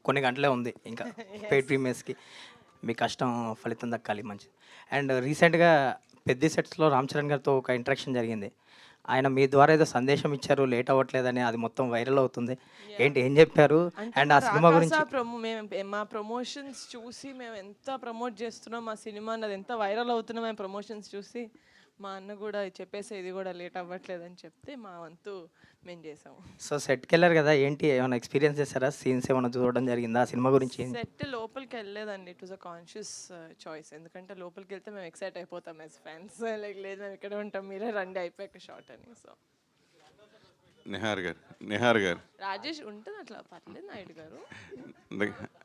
కొన్ని గంటలే ఉంది ఇంకా పెయిడ్ ప్రీమియర్స్కి. మీ కష్టం ఫలితం దక్కాలి మంచిది. అండ్ రీసెంట్గా పెద్ద సెట్స్లో రామ్ చరణ్ గారితో ఒక ఇంటరాక్షన్ జరిగింది. ఆయన మీ ద్వారా ఏదో సందేశం ఇచ్చారు లేట్ అవ్వట్లేదని, అది మొత్తం వైరల్ అవుతుంది. ఏంటి ఏం చెప్పారు? అంటే అండ్ మా ఆ సినిమా రాకాస గురించి మా ప్రమోషన్స్ చూసి మేము ఎంత ప్రమోట్ చేస్తున్నాం మా సినిమాని, అది ఎంత వైరల్ అవుతున్నాం మేము ప్రమోషన్స్ చూసి, మా అన్న కూడా చెప్పేసి ఇది కూడా లేట్ అవ్వట్లేదని చెప్తే మా వంతు మేము చేసాము. సో సెట్కి వెళ్ళారు కదా, ఏంటి ఏమైనా ఎక్స్పీరియన్స్ చేశారా? సీన్స్ ఏమైనా చూడడం జరిగిందా? ఆ సినిమా గురించి సెట్ లోపలికి వెళ్ళలేదండి. It was a conscious choice. ఎందుకంటే లోపలికి వెళ్తే మేము ఎక్సైట్ అయిపోతాం యాజ్ ఫ్యాన్స్. లైక్ లేదు మేము ఇక్కడే ఉంటాం, మీరే రండి అయిపోయాక షార్ట్ అని. సో నిహార్ గారు రాజేష్ ఉంటుంది అట్లా, పర్లేదు నాయుడు గారు.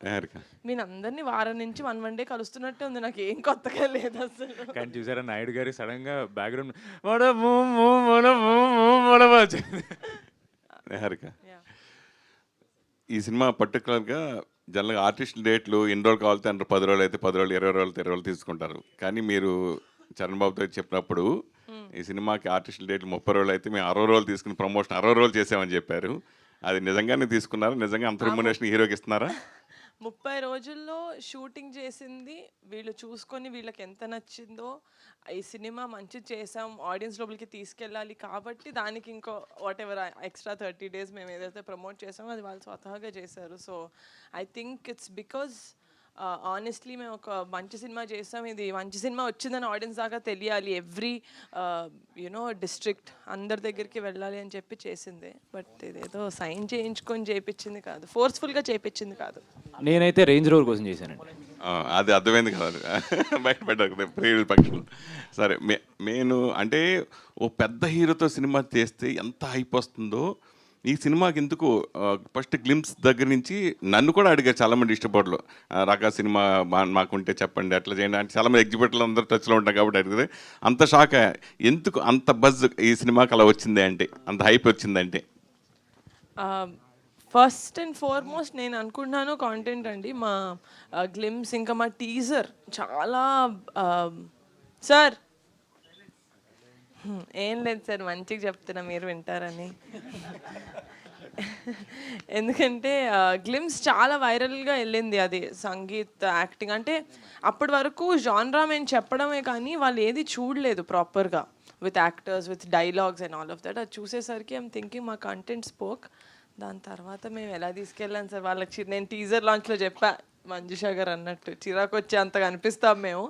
నిహారిక మీరు అందరినీ వారం నుంచి వన్ డే కలుస్తున్నట్టే ఉంది, నాకు ఏం కొత్తగా లేదు అసలు. కానీ చూసారా నాయుడు గారి సడన్ గా బ్యాక్గ్రౌండ్ నిహారిక Yeah. ఈ సినిమా పర్టికులర్గా జనరల్గా ఆర్టిస్టుల డేట్లు ఎన్ని రోజులు కావాలితే అంటే 10 రోజులు అయితే 10 రోజులు, 20 రోజులు 20 రోజులు తీసుకుంటారు. కానీ మీరు చరణ్ బాబుతో చెప్పినప్పుడు ఈ సినిమాకి ఆర్టిస్టుల డేట్లు 30 రోజులు అయితే మేము 60 రోజులు తీసుకుని ప్రమోషన్ 60 రోజులు చేసామని చెప్పారు. అది నిజంగానే తీసుకున్నారు? నిజంగా అంత రెమ్యునరేషన్ హీరోకి ఇస్తున్నారా? 30 రోజుల్లో షూటింగ్ చేసింది వీళ్ళు చూసుకొని వీళ్ళకి ఎంత నచ్చిందో, ఈ సినిమా మంచి చేసాం ఆడియన్స్ లోపలికి తీసుకెళ్ళాలి కాబట్టి దానికి ఇంకో వాట్ ఎవర్ ఎక్స్ట్రా 30 days మేము ఏదైతే ప్రమోట్ చేసామో అది వాళ్ళు స్వతహాగా చేశారు. So I think it's because honestly మేము ఒక మంచి సినిమా చేసాం, ఇది మంచి సినిమా వచ్చిందని ఆడియన్స్ దాకా తెలియాలి, ఎవ్రీ యునో డిస్ట్రిక్ట్ అందరి దగ్గరికి వెళ్ళాలి అని చెప్పి చేసింది. బట్ ఇదేదో సైన్ చేయించుకొని చేయించింది కాదు, ఫోర్స్ఫుల్గా చేయించింది కాదు. నేనైతే రేంజ్ రోవర్ కోసం చేశానండి. అది అర్థమైంది కాదు, బయటపడ్డ ప్రియుల పక్షులు. సరే నేను అంటే ఓ పెద్ద హీరోతో సినిమా చేస్తే ఎంత హైప్ వస్తుందో ఈ సినిమాకి ఎందుకు ఫస్ట్ గ్లిమ్స్ దగ్గర నుంచి నన్ను కూడా అడిగారు చాలామంది ఇష్టపడలు, రాకా సినిమా మాకుంటే చెప్పండి అట్లా చేయండి అంటే. చాలామంది ఎగ్జిబిటర్లు అందరూ టచ్లో ఉంటాం కాబట్టి అడిగితే అంత షాక్ ఎందుకు అంత బజ్ ఈ సినిమాకి అలా వచ్చింది అంటే, అంత హైప్ వచ్చిందంటే. ఫస్ట్ అండ్ ఫార్మోస్ట్ నేను అనుకుంటున్నాను కాంటెంట్ అండి. మా గ్లిమ్స్ ఇంకా మా టీజర్ చాలా సార్ ఏం లేదు సార్, మంచిగా చెప్తున్నా మీరు వింటారని. ఎందుకంటే గ్లిమ్స్ చాలా వైరల్గా వెళ్ళింది, అది సంగీత్ యాక్టింగ్ అంటే అప్పటి వరకు జాన్రా మేము చెప్పడమే కానీ వాళ్ళు ఏది చూడలేదు ప్రాపర్గా with actors with dialogues and all of that. అది చూసేసరికి ఐమ్ థింకింగ్ మా కంటెంట్ స్పోక్. దాని తర్వాత మేము ఎలా తీసుకెళ్ళాను సార్ వాళ్ళకి, నేను టీజర్ లాంచ్లో చెప్పా మంజుషా గారు అన్నట్టు చిరాకు వచ్చి అంతగా అనిపిస్తాం మేము,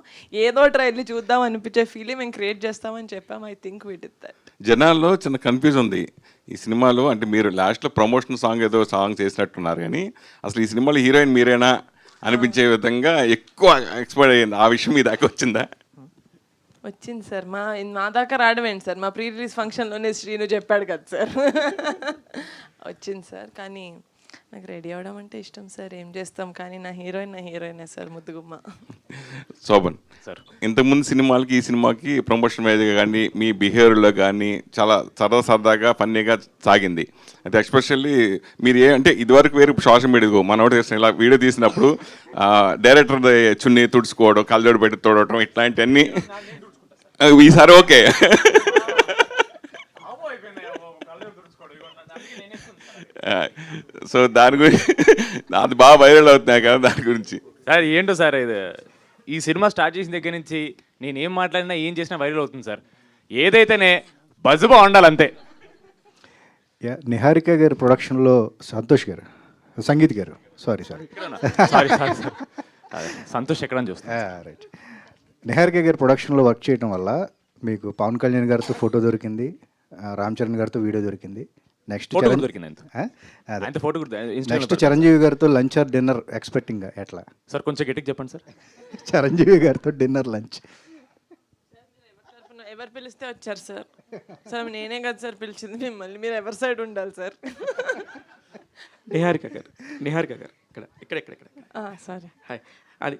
ఏదో ట్రైల్ చూద్దాం అనిపించే ఫీలింగ్ మేము క్రియేట్ చేస్తామని చెప్పాం. I think we did that. జనాల్లో చిన్న కన్ఫ్యూజ్ ఉంది ఈ సినిమాలో. అంటే మీరు లాస్ట్లో ప్రమోషన్ సాంగ్ ఏదో సాంగ్ చేసినట్టున్నారు కానీ అసలు ఈ సినిమాలో హీరోయిన్ మీరేనా అనిపించే విధంగా ఎక్కువ ఎక్స్పైర్ అయ్యింది. ఆ విషయం మీ దాకా వచ్చిందా? వచ్చింది సార్. మా దాకా రావడమేంటి సార్, మా ప్రీ రిలీజ్ ఫంక్షన్లోనే శ్రీను చెప్పాడు కదా సార్. వచ్చింది సార్, కానీ నాకు రెడీ అవ్వడం అంటే ఇష్టం సార్, ఏం చేస్తాం. కానీ నా హీరోయినే సార్, ముద్దుగుమ్మ. శోభన్ సార్, ఇంతకుముందు సినిమాలకి ఈ సినిమాకి ప్రమోషన్ వైజ్గా కానీ మీ బిహేవియర్లో కానీ చాలా సరదాగా ఫన్నీగా సాగింది. అయితే ఎస్పెషల్లీ మీరు అంటే ఇదివరకు వేరే సోషల్ మీడియాకు మనోడు చేసిన ఇలా వీడియో తీసినప్పుడు డైరెక్టర్ చున్నీ తుడుచుకోవడం, కళ్ళజోడు పెట్టి తోడటం ఇట్లాంటివన్నీ ఈసారి ఓకే. సో దాని గురించి అది బాగా వైరల్ అవుతున్నాయి కదా, దాని గురించి సార్ ఏంటో సార్ ఇది ఈ సినిమా స్టార్ట్ చేసిన దగ్గర నుంచి నేను ఏం మాట్లాడినా ఏం చేసినా వైరల్ అవుతుంది సార్. ఏదైతేనే బజ్జుగా ఉండాలి అంతే. నిహారిక గారి ప్రొడక్షన్లో సంతోష్ గారు, సంగీత్ గారు, సారీ సారీ సంతోష్ ఎక్కడ చూస్తా. రైట్. నిహారిక గారి ప్రొడక్షన్లో వర్క్ చేయడం వల్ల మీకు పవన్ కళ్యాణ్ గారితో ఫోటో దొరికింది, రామ్ చరణ్ గారితో వీడియో దొరికింది, నెక్స్ట్ చిరంజీవి గారితో లంచ్ ఆర్ డిన్నర్ ఎక్స్పెక్టింగ్ ఎట్లా సార్? కొంచెం గట్టిగా చెప్పండి సార్. చిరంజీవి గారితో డిన్నర్ లంచ్ ఎవరు పిలిస్తే వచ్చారు సార్? సార్ నేనే కదా సార్ పిలిచింది మిమ్మల్ని, మీరు ఎవరి సైడ్ ఉండాలి సార్? నిహారిక గారు ఇక్కడ సారీ. హాయ్. అది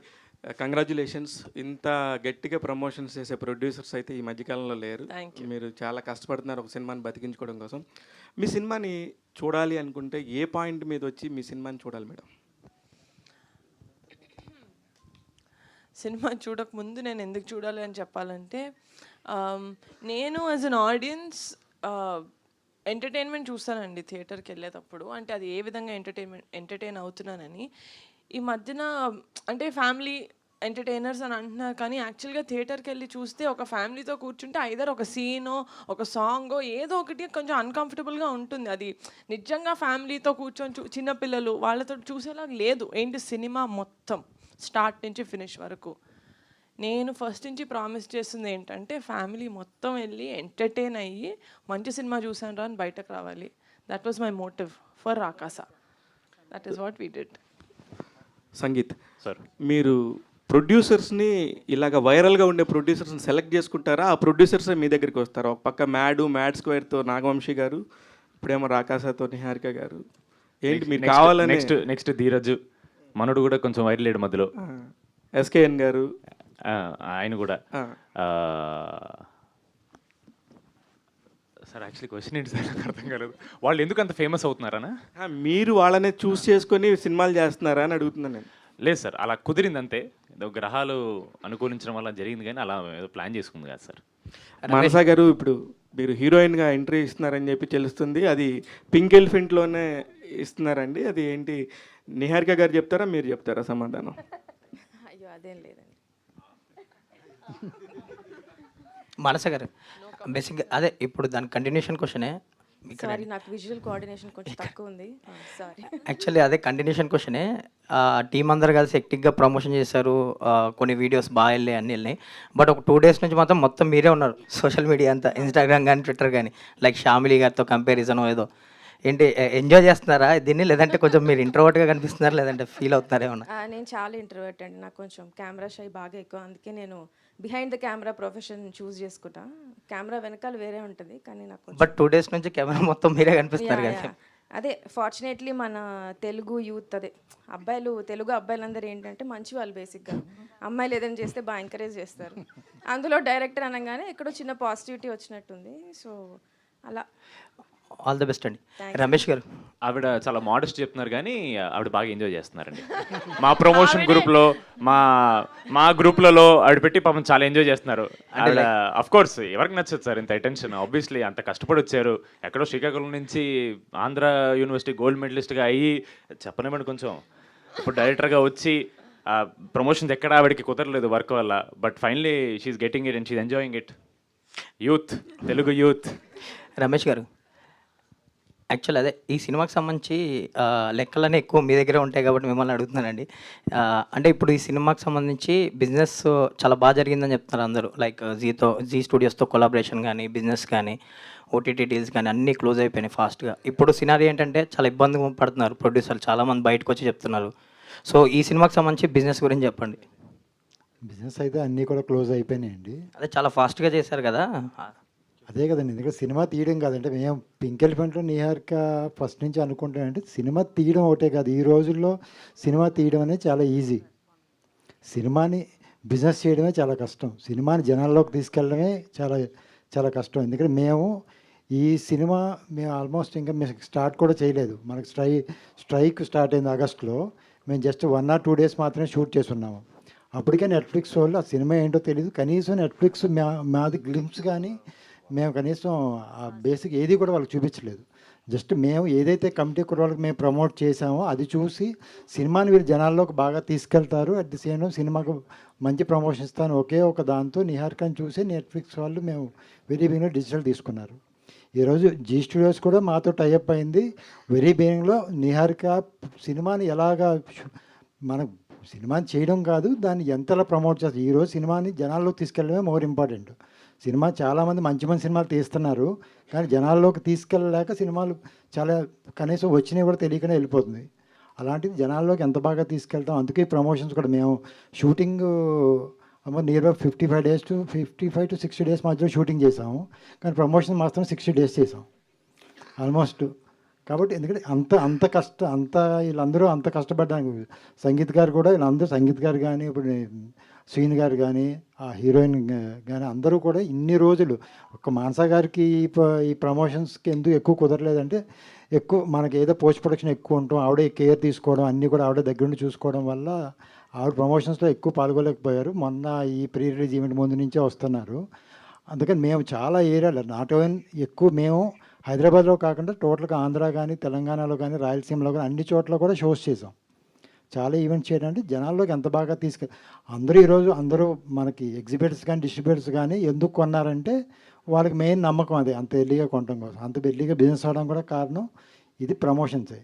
కంగ్రాచులేషన్స్. ఇంత గట్టిగా ప్రమోషన్స్ చేసే ప్రొడ్యూసర్స్ అయితే ఈ మధ్యకాలంలో లేరు. మీరు చాలా కష్టపడుతున్నారు ఒక సినిమాని బతికించుకోవడం కోసం. మీ సినిమాని చూడాలి అనుకుంటే ఏ పాయింట్ మీద వచ్చి మీ సినిమాని చూడాలి మేడం? సినిమా చూడకముందు నేను ఎందుకు చూడాలి అని చెప్పాలంటే, నేను యాజ్ అన్ ఆడియన్స్ ఎంటర్టైన్మెంట్ చూస్తానండి థియేటర్కి వెళ్ళేటప్పుడు. అంటే అది ఏ విధంగా ఎంటర్టైన్ అవుతున్నానని. ఈ మధ్యన అంటే ఫ్యామిలీ ఎంటర్టైనర్స్ అని అంటున్నారు, కానీ యాక్చువల్గా థియేటర్కి వెళ్ళి చూస్తే ఒక ఫ్యామిలీతో కూర్చుంటే ఐదర్ ఒక సీనో ఒక సాంగో ఏదో ఒకటి కొంచెం అన్కంఫర్టబుల్గా ఉంటుంది. అది నిజంగా ఫ్యామిలీతో కూర్చొని చిన్నపిల్లలు వాళ్ళతో చూసేలా లేదు. ఏంటి సినిమా మొత్తం స్టార్ట్ నుంచి ఫినిష్ వరకు. నేను ఫస్ట్ నుంచి ప్రామిస్ చేస్తుంది ఏంటంటే ఫ్యామిలీ మొత్తం వెళ్ళి ఎంటర్టైన్ అయ్యి మంచి సినిమా చూసాను రా అని బయటకు రావాలి. That was my motive for Rakasa. That is what we did. Sangeeth sir మీరు ప్రొడ్యూసర్స్ని ఇలాగ వైరల్గా ఉండే ప్రొడ్యూసర్స్ని సెలెక్ట్ చేసుకుంటారా? ఆ ప్రొడ్యూసర్స్ మీ దగ్గరికి వస్తారా? ఒక పక్క మ్యాడ్ స్క్వేర్తో నాగవంశీ గారు, ఇప్పుడేమో రాకాసతో నిహారిక గారు. ఏంటి మీరు కావాలని? నెక్స్ట్ ధీరజ్ మనోడు కూడా కొంచెం వైరల్ లేడు మధ్యలో. ఎస్కేఎన్ గారు ఆయన కూడా. సార్ యాక్చువల్లీ క్వశ్చన్ ఏంటి సార్, నాకు అర్థం కాలేదు. వాళ్ళు ఎందుకు అంత ఫేమస్ అవుతున్నారనా? మీరు వాళ్ళనే చూస్ చేసుకొని సినిమాలు చేస్తున్నారా అని అడుగుతున్నాను నేను. లేదు సార్, అలా కుదిరింది అంతే. ఏదో గ్రహాలు అనుకూలించడం వల్ల జరిగింది, కానీ అలా ఏదో ప్లాన్ చేసుకుంది కాదు సార్. మానస గారు, ఇప్పుడు మీరు హీరోయిన్గా ఎంట్రీ ఇస్తున్నారని చెప్పి తెలుస్తుంది. అది పింక్ ఎలిఫెంట్లోనే ఇస్తున్నారండి. అది ఏంటి, నిహారిక గారు చెప్తారా మీరు చెప్తారా సమాధానం? అయ్యో అదేం లేదండి. మనస గారు బేసిక్గా అదే ఇప్పుడు దాని కంటిన్యూషన్ క్వశ్చనే. సారీ, నాకు విజువల్ కోఆర్డినేషన్ కొంచెం తక్కువ ఉంది. సారీ. యాక్చువల్లీ అదే కంటిన్యూషన్ క్వశ్చనే. టీం అందరు కలిసి ఎక్టిక్గా ప్రమోషన్ చేశారు, కొన్ని వీడియోస్ బాగా వెళ్ళాయి, అన్నీ వెళ్ళినాయి. బట్ ఒక 2 days నుంచి మాత్రం మొత్తం మీరే ఉన్నారు సోషల్ మీడియా అంతా, ఇన్స్టాగ్రామ్ కానీ ట్విట్టర్ కానీ. లైక్ షామిలీ గారితో కంపారిజన్ ఏదో. ఏంటి ఎంజాయ్ చేస్తున్నారా దీన్ని, లేదంటే కొంచెం మీరు ఇంట్రోవర్ట్గా కనిపిస్తున్నారా, లేదంటే ఫీల్ అవుతున్నారా ఏమన్నా? నేను చాలా ఇంట్రోవర్ట్ అండి. నాకు కొంచెం కెమెరా షై బాగా ఎక్కువ. అందుకే నేను బిహైండ్ ద కెమెరా ప్రొఫెషన్ చూస్ చేసుకుంటా. కెమెరా వెనకాల వేరే ఉంటుంది, కానీ నాకు కొంచెం బట్ 2 days నుంచి కెమెరా మొత్తం మీరే కనిపిస్తున్నారు యా, కదా. యా. అదే ఫార్చునేట్లీ మన తెలుగు యూత్, అదే తెలుగు అబ్బాయిలందరూ ఏంటంటే మంచి వాళ్ళు. బేసిక్గా అమ్మాయిలు ఏదైనా చేస్తే బాగా ఎంకరేజ్ చేస్తారు. అందులో డైరెక్టర్ అనగానే ఎక్కడో చిన్న పాజిటివిటీ వచ్చినట్టుంది. సో అలా. ఆల్ ది బెస్ట్ అండి. రమేష్ గారు, ఆవిడ చాలా మోడెస్ట్ చెప్తున్నారు, కానీ ఆవిడ బాగా ఎంజాయ్ చేస్తున్నారండి. మా ప్రమోషన్ గ్రూప్లో మా గ్రూప్లలో ఆవిడ పెట్టి పాపం చాలా ఎంజాయ్ చేస్తున్నారు. ఆవిడ అఫ్ కోర్స్ ఎవరికి నచ్చదు సార్ ఇంత అటెన్షన్. ఆబ్వియస్లీ అంత కష్టపడి వచ్చారు, ఎక్కడో శ్రీకాకుళం నుంచి ఆంధ్ర యూనివర్సిటీ గోల్డ్ మెడలిస్ట్గా అయ్యి, చెప్పనివ్వండి కొంచెం, ఇప్పుడు డైరెక్టర్గా వచ్చి ప్రమోషన్స్ ఎక్కడ ఆవిడకి కుదరలేదు వర్క్ వల్ల. But finally she's getting it and she's enjoying it. Youth, Telugu youth. Ramesh గారు, యాక్చువల్ అదే ఈ సినిమాకి సంబంధించి లెక్కలన్నీ ఎక్కువ మీ దగ్గరే ఉంటాయి కాబట్టి మిమ్మల్ని అడుగుతున్నానండి. అంటే ఇప్పుడు ఈ సినిమాకి సంబంధించి బిజినెస్ చాలా బాగా జరిగిందని చెప్తున్నారు అందరూ. లైక్ జీ స్టూడియోస్తో కొలాబరేషన్ కానీ, బిజినెస్ కానీ, ఓటీటీ డీల్స్ కానీ అన్నీ క్లోజ్ అయిపోయినాయి ఫాస్ట్గా. ఇప్పుడు సినారీ ఏంటంటే చాలా ఇబ్బంది పడుతున్నారు ప్రొడ్యూసర్లు, చాలామంది బయటకు వచ్చి చెప్తున్నారు. సో ఈ సినిమాకి సంబంధించి బిజినెస్ గురించి చెప్పండి. బిజినెస్ అయితే అన్నీ కూడా క్లోజ్ అయిపోయినాయండి. అదే చాలా ఫాస్ట్గా చేశారు కదా. అదే కదండి, ఎందుకంటే సినిమా తీయడం కాదంటే మేము పింక్ ఎలిఫెంట్లో నిహారిక ఫస్ట్ నుంచి అనుకుంటానంటే సినిమా తీయడం ఒకటే కాదు, ఈ రోజుల్లో సినిమా తీయడం అనేది చాలా ఈజీ. సినిమాని బిజినెస్ చేయడమే చాలా కష్టం. సినిమాని జనాల్లోకి తీసుకెళ్ళడమే చాలా చాలా కష్టం. ఎందుకంటే మేము ఈ సినిమా ఆల్మోస్ట్ ఇంకా మేము స్టార్ట్ కూడా చేయలేదు. మనకు స్ట్రైక్ స్టార్ట్ అయింది ఆగస్టులో. మేము జస్ట్ 1 or 2 days మాత్రమే షూట్ చేస్తున్నాము. అప్పటికే నెట్ఫ్లిక్స్ వాళ్ళు ఆ సినిమా ఏంటో తెలియదు. కనీసం నెట్ఫ్లిక్స్ మాది గ్లిమ్స్ కానీ మేము కనీసం ఆ బేసిక్ ఏది కూడా వాళ్ళకి చూపించలేదు. జస్ట్ మేము ఏదైతే కమిటీ వాళ్ళకి మేము ప్రమోట్ చేసామో అది చూసి సినిమాని వీళ్ళు జనాల్లోకి బాగా తీసుకెళ్తారు, అట్ ది సేమ్ టైం సినిమాకు మంచి ప్రమోషన్ ఇస్తాను ఒకే ఒక దాంతో నిహారికని చూసి నెట్ఫ్లిక్స్ వాళ్ళు మేము వెరీ బిగినింగ్లో డిజిటల్ తీసుకున్నారు. ఈరోజు జీ స్టూడియోస్ కూడా మాతో టైఅప్ అయింది. వెరీ బిగినింగ్లో నిహారిక సినిమాని ఎలాగా మనం సినిమాని చేయడం కాదు, దాన్ని ఎంతలా ప్రమోట్ చేస్తారు. ఈరోజు సినిమాని జనాల్లోకి తీసుకెళ్ళడమే మోర్ ఇంపార్టెంట్. సినిమా చాలామంది మంచి మంచి సినిమాలు తీస్తున్నారు, కానీ జనాల్లోకి తీసుకెళ్ళలేక సినిమాలు చాలా కనీసం వచ్చినవి కూడా తెలియకనే వెళ్ళిపోతుంది. అలాంటిది జనాల్లోకి ఎంత బాగా తీసుకెళ్తాం. అందుకే ప్రమోషన్స్ కూడా మేము షూటింగ్ నియర్ 55 to 60 days మధ్యలో షూటింగ్ చేసాము, కానీ ప్రమోషన్ మాత్రం 60 days చేసాం ఆల్మోస్ట్. కాబట్టి ఎందుకంటే అంత వీళ్ళందరూ అంత కష్టపడ్డానికి సంగీత్ గారు కూడా వీళ్ళందరూ సంగీత్ గారు కానీ ఇప్పుడు శ్రీని గారు కానీ ఆ హీరోయిన్ కానీ అందరూ కూడా ఇన్ని రోజులు ఒక మానస గారికి ఈ ప్రమోషన్స్కి ఎందుకు ఎక్కువ కుదరలేదంటే ఎక్కువ మనకి ఏదో పోస్ట్ ప్రొడక్షన్ ఎక్కువ ఉంటాం, ఆవిడే కేర్ తీసుకోవడం అన్నీ కూడా ఆవిడ దగ్గర నుండి చూసుకోవడం వల్ల ఆవిడ ప్రమోషన్స్లో ఎక్కువ పాల్గొలేకపోయారు. మొన్న ఈ ప్రీ రిలీజ్ ఈవెంట్ ముందు నుంచే వస్తున్నారు. అందుకని మేము చాలా ఏరియాలో నాట్ ఓన్ ఎక్కువ మేము హైదరాబాద్లో కాకుండా టోటల్గా ఆంధ్ర కానీ తెలంగాణలో కానీ రాయలసీమలో కానీ అన్ని చోట్ల కూడా షోస్ చేసాం. చాలా ఈవెంట్స్ చేయడానికి జనాల్లోకి ఎంత బాగా అందరూ మనకి ఎగ్జిబిటర్స్ కానీ డిస్ట్రిబ్యూటర్స్ కానీ ఎందుకు కొన్నారంటే వాళ్ళకి మెయిన్ నమ్మకం అదే, అంత ఎర్లీగా కొనడం కోసం, అంత ఎర్లీగా బిజినెస్ అవడం కూడా కారణం ఇది ప్రమోషన్సే.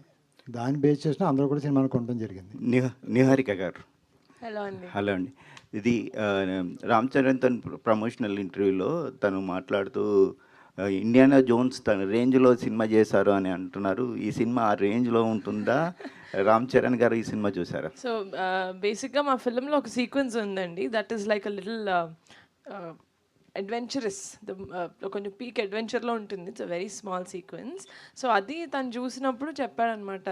దాన్ని బేస్ చేసిన అందరూ కూడా సినిమాలు కొనడం జరిగింది. నిహారిక గారు హలో అండి. హలో అండి. ఇది రామ్ చరణ్ తన ప్రమోషనల్ ఇంటర్వ్యూలో తను మాట్లాడుతూ ఇండియానా జోన్స్ తన రేంజ్లో సినిమా చేశారు అని అంటున్నారు. ఈ సినిమా ఆ రేంజ్లో ఉంటుందా? రామ్ చరణ్ గారు ఈ సినిమా చూసారా? సో బేసిక్గా మా ఫిల్మ్లో ఒక సీక్వెన్స్ ఉందండి, that is like a little adventurous, కొంచెం పీక్ అడ్వెంచర్లో ఉంటుంది. It's a very small sequence. So అది తను చూసినప్పుడు చెప్పాడనమాట,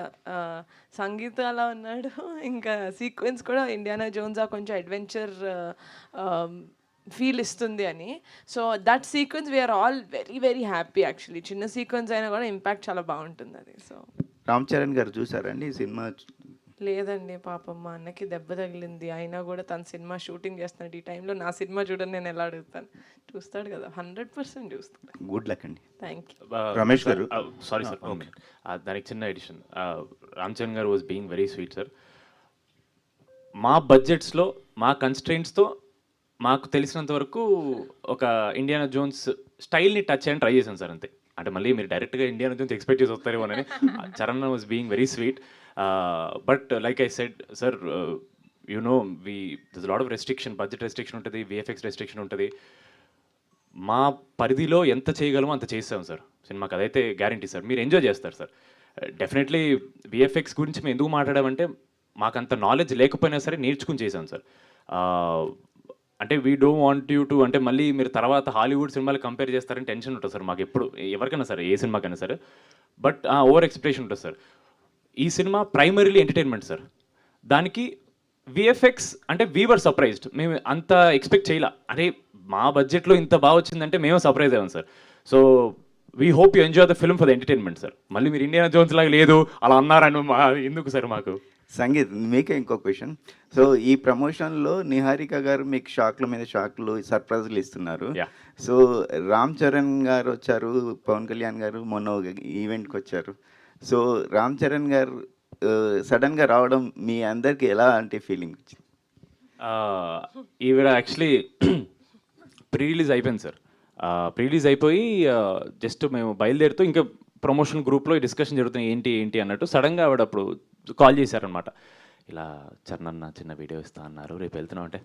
సంగీత అలా ఉన్నాడు, ఇంకా సీక్వెన్స్ కూడా ఇండియానా జోన్స్ ఆ కొంచెం అడ్వెంచర్ ఫీల్ ఇస్తుంది అని. So that sequence we're all very very happy actually. చిన్న సీక్వెన్స్ అయినా కూడా ఇంపాక్ట్ చాలా బాగుంటుంది అది. సో రామ్ చరణ్ గారు చూసారండి ఈ సినిమా? లేదండి, పాపం మా అన్నకి దెబ్బ తగిలింది, అయినా కూడా తన సినిమా షూటింగ్ చేస్తున్నాడు. ఈ టైంలో నా సినిమా చూడని నేను ఎలా అడుగుతాను? చూస్తాడు కదా, 100% చూస్తాడు. గుడ్ లక్ అండి. Thank you. Ramesh garu. Sorry sir, దానికి చిన్న addition. Ram Charan garu was being very sweet sir. మా బడ్జెట్స్లో మా కన్స్ట్రెయింట్స్తో మాకు తెలిసినంత వరకు ఒక ఇండియానా జోన్స్ స్టైల్ని టచ్ చేయని ట్రై చేశాను సార్, అంతే. అంటే మళ్ళీ మీరు డైరెక్ట్గా ఇండియానా జోన్స్ ఎక్స్పెక్ట్ చేసి వస్తారేమో అని. Charan was being very sweet. But like I said sir, you know this lot of restriction, budget restriction ఉంటుంది, విఎఫ్ఎక్స్ రెస్ట్రిక్షన్ ఉంటుంది. మా పరిధిలో ఎంత చేయగలమో అంత చేస్తాం సార్ సినిమాకి, అదైతే గ్యారంటీ సార్. మీరు ఎంజాయ్ చేస్తారు సార్ డెఫినెట్లీ. విఎఫ్ఎక్స్ గురించి మేము ఎందుకు మాట్లాడామంటే మాకంత నాలెడ్జ్ లేకపోయినా సరే నేర్చుకుని చేశాం సార్. అంటే we don't want you to, అంటే మళ్ళీ మీరు తర్వాత హాలీవుడ్ సినిమాలు కంపేర్ చేస్తారని టెన్షన్ ఉంటుంది సార్ మాకు ఎప్పుడు, ఎవరికైనా సరే, ఏ సినిమాకైనా సరే. బట్ ఓవర్ ఎక్స్పెక్టేషన్ ఉంటుంది సార్. ఈ సినిమా ప్రైమరీలీ ఎంటర్టైన్మెంట్ సార్. దానికి విఎఫ్ఎక్స్ అంటే వీవర్ సర్ప్రైజ్డ్. మేము అంత ఎక్స్పెక్ట్ చేయలే, అరే మా బడ్జెట్లో ఇంత బాగా వచ్చిందంటే మేము సర్ప్రైజ్ అయ్యాం sir. So we hope you enjoy the film for the entertainment sir. మళ్ళీ మీరు ఇండియానా జోన్స్ లాగా లేదు అలా అన్నారని ఎందుకు సార్ మాకు? సంగీత్, మీకే ఇంకో క్వశ్చన్. సో ఈ ప్రమోషన్లో నిహారిక గారు మీకు షాక్ల మీద షాక్లు, సర్ప్రైజ్లు ఇస్తున్నారు. సో రామ్ చరణ్ గారు వచ్చారు, పవన్ కళ్యాణ్ గారు మొన్న ఈవెంట్కి వచ్చారు. సో రామ్ చరణ్ గారు సడన్గా రావడం మీ అందరికి ఎలా అంటే ఫీలింగ్ వచ్చింది? ఈవిడ యాక్చువల్లీ ప్రీ రిలీజ్ అయిపోయింది సార్. ప్రీ రిలీజ్ అయిపోయి జస్ట్ మేము బయలుదేరుతూ ఇంకా ప్రమోషన్ గ్రూప్లో డిస్కషన్ జరుగుతుంది ఏంటి ఏంటి అన్నట్టు. సడన్గా ఆవిడ అప్పుడు కాల్ చేశారనమాట, ఇలా చరణ్ అన్న చిన్న వీడియో ఇస్తా అన్నారు, రేపు వెళ్తున్నాం అంటే,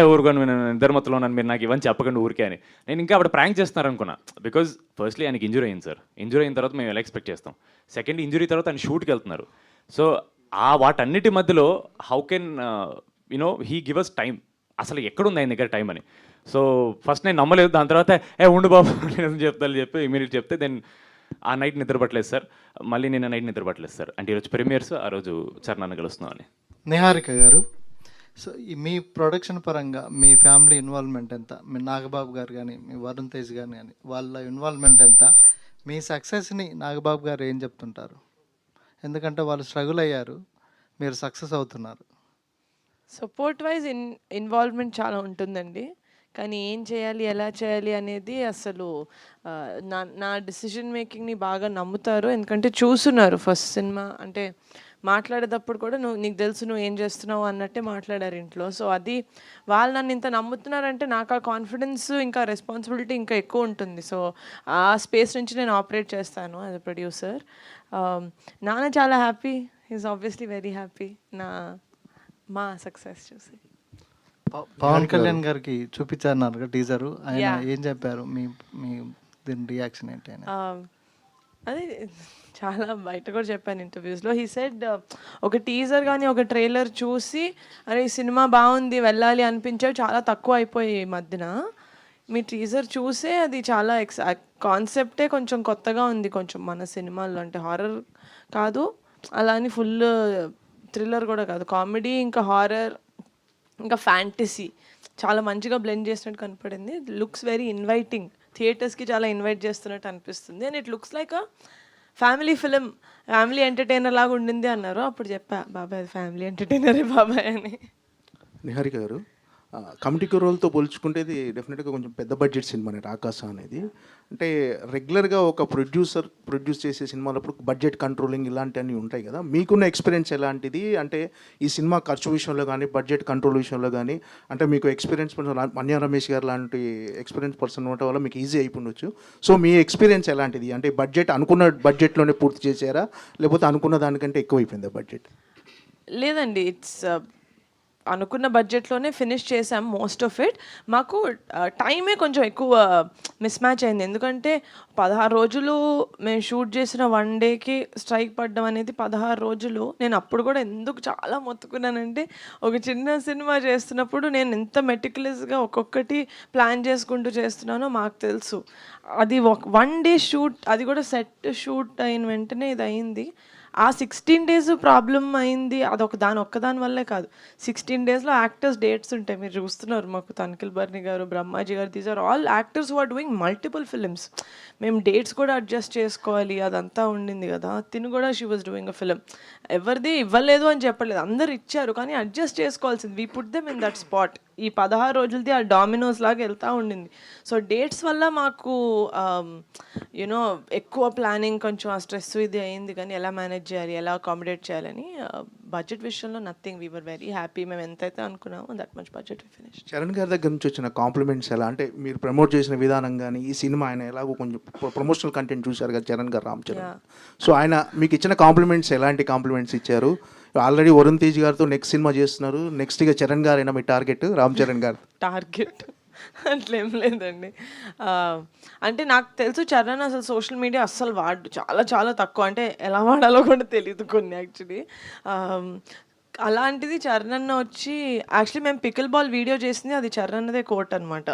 ఊరుకొని నేను ఇద్దరు మొత్తంలో నన్ను మీరు నాకు ఇవన్నీ చెప్పకండి ఊరికే అని. నేను ఇంకా ఆవిడ ప్రాంక్ చేస్తున్నారు అనుకున్నా. బికాజ్ ఫస్ట్లీ ఆయనకి ఇంజురీ అయింది సార్. ఇంజురీ అయిన తర్వాత మేము ఎలా ఎక్స్పెక్ట్ చేస్తాం. సెకండ్ ఇంజురీ తర్వాత ఆయన షూట్కి వెళ్తున్నారు. సో వాటన్నిటి మధ్యలో how can you know he give us time, అసలు ఎక్కడుంది ఆయన దగ్గర టైం అని. సో ఫస్ట్ నేను నమ్మలేదు. దాని తర్వాత ఉండు బాబు నేను చెప్తాను చెప్పి ఇమీడియట్ చెప్తే దెన్ ఆ నైట్ నిద్రపట్టలేదు సార్. మళ్ళీ నిన్న నైట్ నిద్రపట్టలేదు సార్. అంటే ఈరోజు ప్రీమియర్స్, ఆ రోజు చరణ్ కలుస్తున్నాం అని. నిహారిక గారు, సో మీ ప్రొడక్షన్ పరంగా మీ ఫ్యామిలీ ఇన్వాల్వ్మెంట్ ఎంత? మీ నాగబాబు గారు కానీ మీ వరుణ్ తేజ్ గారు కానీ వాళ్ళ ఇన్వాల్వ్మెంట్ ఎంత? మీ సక్సెస్ని నాగబాబు గారు ఏం చెప్తుంటారు? ఎందుకంటే వాళ్ళు స్ట్రగుల్ అయ్యారు, మీరు సక్సెస్ అవుతున్నారు. సపోర్ట్ వైజ్ ఇన్వాల్వ్మెంట్ చాలా ఉంటుందండి, కానీ ఏం చేయాలి ఎలా చేయాలి అనేది అసలు నా డిసిషన్ మేకింగ్ని బాగా నమ్ముతారు. ఎందుకంటే చూస్తున్నారు ఫస్ట్ సినిమా, అంటే మాట్లాడేటప్పుడు కూడా నీకు తెలుసు నువ్వు ఏం చేస్తున్నావు అన్నట్టే మాట్లాడారు ఇంట్లో. సో అది వాళ్ళు నన్ను ఇంత నమ్ముతున్నారంటే నాకు ఆ కాన్ఫిడెన్స్ ఇంకా రెస్పాన్సిబిలిటీ ఇంకా ఎక్కువ ఉంటుంది. సో ఆ స్పేస్ నుంచి నేను ఆపరేట్ చేస్తాను యాజ్ అ ప్రొడ్యూసర్. నాన్న చాలా happy, is obviously very happy మా సక్సెస్ చూసి. పవన్ కళ్యాణ్ గారికి చూపించారు టీజరు, ఆయన ఏం చెప్పారు? మీ దీని రియాక్షన్ ఏంటి? అదే చాలా బయట కూడా చెప్పాను ఇంటర్వ్యూస్లో. హీ సెడ్ ఒక టీజర్ కానీ ఒక ట్రైలర్ చూసి అరే ఈ సినిమా బాగుంది వెళ్ళాలి అనిపించేవి చాలా తక్కువ అయిపోయాయి ఈ మధ్యన. మీ టీజర్ చూసే అది చాలా కాన్సెప్టే కొంచెం కొత్తగా ఉంది కొంచెం మన సినిమాల్లో. అంటే హారర్ కాదు, అలా అని ఫుల్ థ్రిల్లర్ కూడా కాదు, కామెడీ ఇంకా హారర్ ఇంకా ఫ్యాంటసీ చాలా మంచిగా బ్లెండ్ చేసినట్టు కనపడింది. లుక్స్ వెరీ ఇన్వైటింగ్, థియేటర్స్కి చాలా ఇన్వైట్ చేస్తున్నట్టు అనిపిస్తుంది. And it looks like a family film, family entertainer లాగా ఉండింది అన్నారు. అప్పుడు చెప్పా బాబాయ్ అది ఫ్యామిలీ ఎంటర్టైనరే బాబాయ్ అని. నిహారిక గారు, కమిటీ రోల్తో పోల్చుకుంటే ఇది డెఫినెట్గా కొంచెం పెద్ద బడ్జెట్ సినిమానే రాకాస అనేది. అంటే రెగ్యులర్గా ఒక ప్రొడ్యూస్ చేసే సినిమాలప్పుడు బడ్జెట్ కంట్రోలింగ్ ఇలాంటివన్నీ ఉంటాయి కదా, మీకున్న ఎక్స్పీరియన్స్ ఎలాంటిది? అంటే ఈ సినిమా ఖర్చు విషయంలో కానీ బడ్జెట్ కంట్రోల్ విషయంలో కానీ, అంటే మీకు ఎక్స్పీరియన్స్ పర్సన్ మన్య రమేష్ గారు లాంటి ఎక్స్పీరియన్స్ పర్సన్ ఉండటం వల్ల మీకు ఈజీ అయిపోవచ్చు. సో మీ ఎక్స్పీరియన్స్ ఎలాంటిది? అంటే బడ్జెట్ అనుకున్న బడ్జెట్లోనే పూర్తి చేశారా, లేకపోతే అనుకున్న దానికంటే ఎక్కువ అయిపోయిందా బడ్జెట్? లేదండి, ఇట్స్ అనుకున్న బడ్జెట్లోనే ఫినిష్ చేసాం మోస్ట్ ఆఫ్ ఇట్. మాకు టైమే కొంచెం ఎక్కువ మిస్ మ్యాచ్ అయింది, ఎందుకంటే 16 రోజులు మేము షూట్ చేసిన 1 డేకి స్ట్రైక్ పడ్డం అనేది 16 రోజులు. నేను అప్పుడు కూడా ఎందుకు చాలా మొత్తుకున్నానంటే, ఒక చిన్న సినిమా చేస్తున్నప్పుడు నేను ఎంత మెటిక్యులస్గా ఒక్కొక్కటి ప్లాన్ చేసుకుంటూ చేస్తున్నానో మాకు తెలుసు. అది 1 డే షూట్, అది కూడా సెట్ షూట్ అయిన వెంటనే ఇది అయింది. ఆ 16 days ప్రాబ్లం అయింది, అదొక ఒక్కదాని వల్లే కాదు. 16 daysలో యాక్టర్స్ డేట్స్ ఉంటాయి, మీరు చూస్తున్నారు. మాకు తనిఖీల్ బర్ని గారు, బ్రహ్మాజీ గారు, these are all actors who are doing multiple films. మేము డేట్స్ కూడా అడ్జస్ట్ చేసుకోవాలి, అదంతా ఉండింది కదా. తిను కూడా she was doing a film. ఎవరిది ఇవ్వలేదు అని చెప్పలేదు, అందరు ఇచ్చారు, కానీ అడ్జస్ట్ చేసుకోవాల్సింది. We put them in that spot. ఈ 16 రోజులది ఆ డామినోస్ లాగా వెళ్తూ ఉండింది. సో డేట్స్ వల్ల మాకు యూనో ఎక్కువ ప్లానింగ్, కొంచెం ఆ స్ట్రెస్ ఇది అయింది. కానీ ఎలా మేనేజ్ చేయాలి, ఎలా అకామిడేట్ చేయాలని బడ్జెట్ విషయంలో nothing. We were very happy. మేము ఎంతైతే అనుకున్నామో that much budget we finish. Charan గారి దగ్గర నుంచి వచ్చిన కాంప్లిమెంట్స్ ఎలా? అంటే మీరు ప్రమోట్ చేసిన విధానం కానీ, ఈ సినిమా ఆయన ఎలాగో కొంచెం ప్రమోషనల్ కంటెంట్ చూశారు కదా చరణ్ గారు, రామ్ చరణ్. సో ఆయన మీకు ఇచ్చిన కాంప్లిమెంట్స్ ఎలాంటి కాంప్లిమెంట్స్ ఇచ్చారు? ఆల్రెడీ వరుణ్ తేజ్ గారితో నెక్స్ట్ సినిమా చేస్తున్నారు, నెక్స్ట్గా చరణ్ గారైనా మీ టార్గెట్? రామ్ చరణ్ గారు టార్గెట్ అట్లేం లేదండి. అంటే నాకు తెలుసు చరణ్ అసలు సోషల్ మీడియా అస్సలు వాడు, చాలా చాలా తక్కువ. అంటే ఎలా వాడాలో కూడా తెలియదు కొన్ని యాక్చువల్లీ. అలాంటిది చరణ్ అన్న వచ్చి, యాక్చువల్లీ మేము పికిల్ బాల్ వీడియో చేసింది అది చరణ్ అన్నదే కోట్ అనమాట.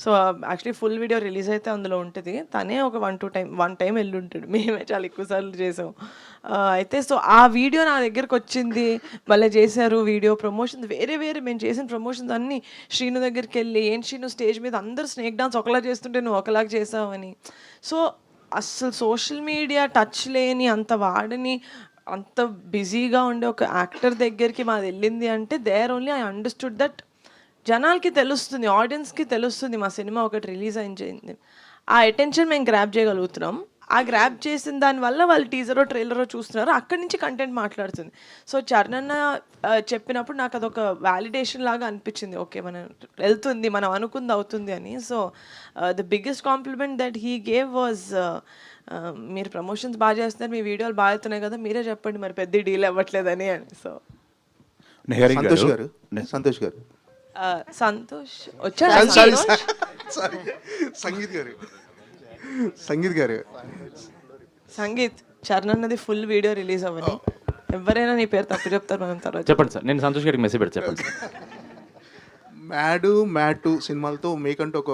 So actually full video release అయితే అందులో ఉంటుంది. తనే ఒక 1 టైం వెళ్ళి ఉంటాడు, మేమే చాలా ఎక్కువసార్లు చేసాం. అయితే సో ఆ వీడియో నా దగ్గరకు వచ్చింది, మళ్ళీ చేశారు వీడియో ప్రమోషన్స్, వేరే మేము చేసిన ప్రమోషన్స్ అన్నీ శ్రీను దగ్గరికి వెళ్ళి, ఏంటి శ్రీను స్టేజ్ మీద అందరూ స్నేక్ డాన్స్ ఒకలా చేస్తుంటే నువ్వు ఒకలాగా చేసావని. సో అస్సలు సోషల్ మీడియా టచ్ లేని, అంత వాడని, అంత బిజీగా ఉండే ఒక యాక్టర్ దగ్గరికి మాది వెళ్ళింది అంటే, there only I understood that జనాలకి తెలుస్తుంది, ఆడియన్స్కి తెలుస్తుంది మా సినిమా ఒకటి రిలీజ్ అయింది. ఆ అటెన్షన్ మేము గ్రాప్ చేయగలుగుతున్నాం. ఆ గ్రాప్ చేసిన దానివల్ల వాళ్ళు టీజరో ట్రైలరో చూస్తున్నారు, అక్కడి నుంచి కంటెంట్ మాట్లాడుతుంది. సో చరణ్ అన్న చెప్పినప్పుడు నాకు అదొక వ్యాలిడేషన్ లాగా అనిపించింది, ఓకే మనం వెళ్తుంది, మనం అనుకుంది అవుతుంది అని. So the biggest compliment that he gave was, మీరు ప్రమోషన్స్ బాగా చేస్తున్నారు, మీ వీడియోలు బాగా అవుతున్నాయి కదా, మీరే చెప్పండి మరి పెద్ద డీల్ అవ్వట్లేదని అని. సో సంతోష్ గారు సంతోష్ వచ్చాడు. సంగీత్ చరణ్ అన్నది ఫుల్ వీడియో రిలీజ్ అవ్వని, ఎవరైనా నీ పేరు తప్పు చెప్తారు మనం తర్వాత. చెప్పండి సార్, నేను సంతోష్ గారికి మెసేజ్ పెట్టి చెప్పండి. మ్యాడ్ సినిమాలతో మీకంటూ ఒక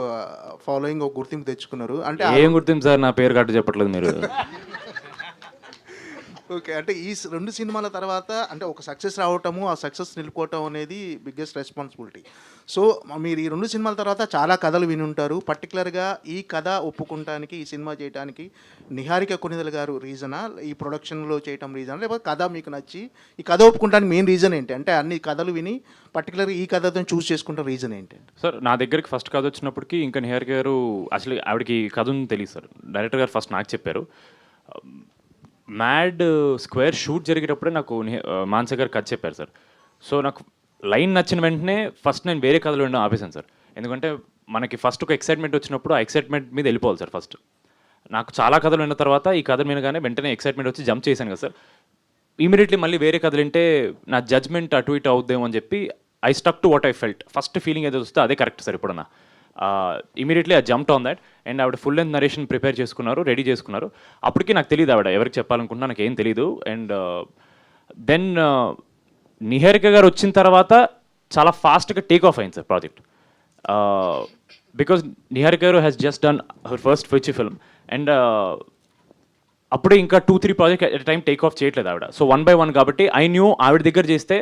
ఫాలోయింగ్, ఒక గుర్తింపు తెచ్చుకున్నారు. అంటే ఏం గుర్తింపు సార్, నా పేరు కట్టు చెప్పట్లేదు మీరు. ఓకే, అంటే ఈ 2 సినిమాల తర్వాత అంటే ఒక సక్సెస్ రావటము, ఆ సక్సెస్ నిలుపుకోవటం అనేది బిగ్గెస్ట్ రెస్పాన్సిబిలిటీ. సో మీరు ఈ 2 సినిమాల తర్వాత చాలా కథలు విని ఉంటారు. పర్టికులర్గా ఈ కథ ఒప్పుకుంటానికి, ఈ సినిమా చేయడానికి నిహారిక కొనిదెల గారు రీజనా, ఈ ప్రొడక్షన్లో చేయటం రీజనా, లేకపోతే కథ మీకు నచ్చి ఈ కథ ఒప్పుకుంటానికి మెయిన్ రీజన్ ఏంటి? అంటే అన్ని కథలు విని పర్టికులర్గా ఈ కథతో చూస్ చేసుకుంటాం రీజన్ ఏంటి? సార్ నా దగ్గరికి ఫస్ట్ కథ వచ్చినప్పటికీ ఇంకా నిహారిక గారు, అసలు ఆవిడకి కథ ఉంది తెలియదు సార్. డైరెక్టర్ గారు ఫస్ట్ నాకు చెప్పారు. మ్యాడ్ స్క్వేర్ షూట్ జరిగేటప్పుడే నాకు మానస గారు కథ చెప్పారు సార్. సో నాకు లైన్ నచ్చిన వెంటనే ఫస్ట్ నేను వేరే కథలు వినడం ఆపేశాను సార్. ఎందుకంటే మనకి ఫస్ట్ ఒక ఎక్సైట్మెంట్ వచ్చినప్పుడు ఆ ఎక్సైట్మెంట్ మీద వెళ్ళిపోవాలి సార్. ఫస్ట్ నాకు చాలా కథలు విన్న తర్వాత ఈ కథ వినగానే వెంటనే ఎక్సైట్మెంట్ వచ్చి జంప్ చేశాను కదా సార్. ఇమీడియట్లీ మళ్ళీ వేరే కథలు వింటే నా జడ్జ్మెంట్ అటు ఇటు అవుద్దేమో అని చెప్పి I stuck to what I felt. First feeling ఏదో వస్తే అదే కరెక్ట్ సార్. ఇప్పుడన్నా immediately I jumped on that. And ఆవిడ ఫుల్ లెంత్ నరేషన్ ప్రిపేర్ చేసుకున్నారు, రెడీ చేసుకున్నారు. అప్పటికి నాకు తెలియదు ఆవిడ ఎవరికి చెప్పాలనుకుంటున్నా, నాకు ఏం తెలియదు. అండ్ దెన్ నిహారిక గారు వచ్చిన తర్వాత చాలా ఫాస్ట్గా టేక్ ఆఫ్ అయింది సార్ ప్రాజెక్ట్. బికాజ్ నిహారిక గారు has just done her first feature film. And అప్పుడే ఇంకా 2-3 project at time take off చేయట్లేదు ఆవిడ. సో 1 by 1 కాబట్టి ఐ న్యూ ఆవిడ దగ్గర చేస్తే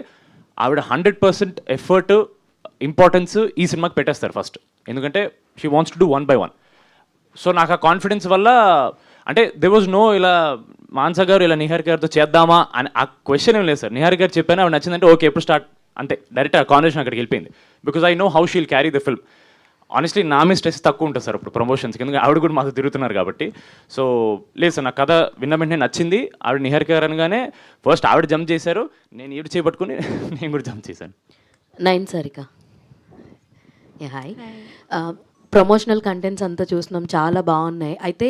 ఆవిడ 100% ఎఫర్ట్, ఇంపార్టెన్స్ ఈ సినిమాకి పెట్టేస్తారు ఫస్ట్. ఎందుకంటే she wants to do 1 by 1. So నాకు ఆ కాన్ఫిడెన్స్ వల్ల, అంటే దే వాజ్ నో ఇలా మానస గారు ఇలా నిహారిక గారితో చేద్దామా అని ఆ క్వశ్చన్ ఏం లేదు సార్. నిహారిక గారు చెప్పాను, ఆవిడ నచ్చిందంటే ఓకే ఎప్పుడు స్టార్ట్ అంతే, డైరెక్ట్ ఆ కాన్వర్సేషన్ అక్కడికి వెళ్ళిపోయింది. Because I know how she'll carry the film. Honestly నా మీద స్ట్రెస్ తక్కువ ఉంటుంది సార్ ఇప్పుడు ప్రమోషన్స్కి, ఎందుకంటే ఆవిడ కూడా మాతో తిరుగుతున్నారు కాబట్టి. సో లేదు సార్, నా కథ విన్న వెంటనే నచ్చింది. ఆవిడ నిహారిక గారు అనగానే ఫస్ట్ ఆవిడ జంప్ చేశారు, నేను ఈవిడ చేపట్టుకుని నేను కూడా జంప్ చేశాను. 9 సారిక. హాయ్. ప్రమోషనల్ కంటెంట్స్ అంతా చూసినాం, చాలా బాగున్నాయి. అయితే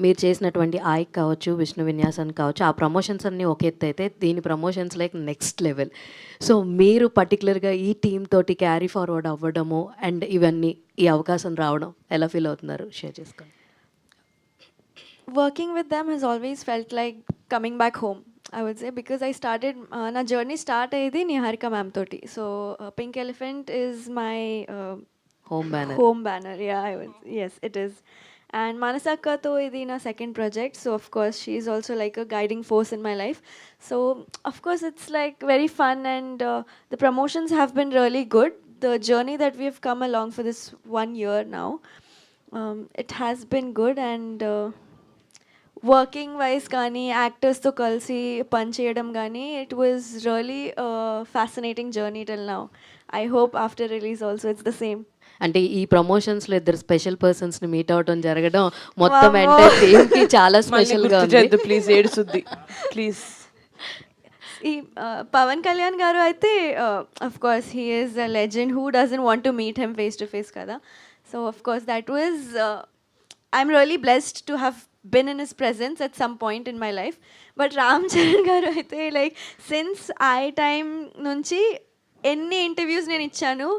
మీరు చేసినటువంటి ఆయక్ కావచ్చు, విష్ణు విన్యాసన్ కావచ్చు, ఆ ప్రమోషన్స్ అన్నీ ఒక ఎత్తు అయితే దీని promotions like next level. So మీరు పర్టికులర్గా ఈ టీమ్ తోటి క్యారీ ఫార్వర్డ్ అవ్వడము అండ్ ఇవన్నీ ఈ అవకాశం రావడం ఎలా ఫీల్ అవుతున్నారు, షేర్ చేసుకోండి. Working with them has always felt like coming back home, I would say, because I started na journey start ayidi Niharika ma'am toti. So Pink Elephant is my home banner. home banner. Yeah, yes, it is. And Manasakka to idi na second project. So of course she is also like a guiding force in my life. So of course it's like very fun, and the promotions have been really good. The journey that we have come along for this 1 year now, it has been good, and working wise కానీ యాక్టర్స్తో కలిసి పనిచేయడం కానీ it was really fascinating journey till now. I hope after release also it's the same. అంటే ఈ ప్రమోషన్స్లో ఇద్దరు special పర్సన్స్ని meet అవడం జరగడం మొత్తం ఎంటైర్ టీమ్కి చాలా స్పెషల్గా ఉంది. ప్లీజ్ ఏడుసుద్ది ప్లీజ్. ఈ పవన్ కళ్యాణ్ గారు అయితే of course he is a legend, who doesn't want to meet him face to face కదా. So of course that was I'm really blessed to have been in his presence at some point in my life. But Ram Charan garu aithe like since I time nunchi enni interviews nenu ichchanu,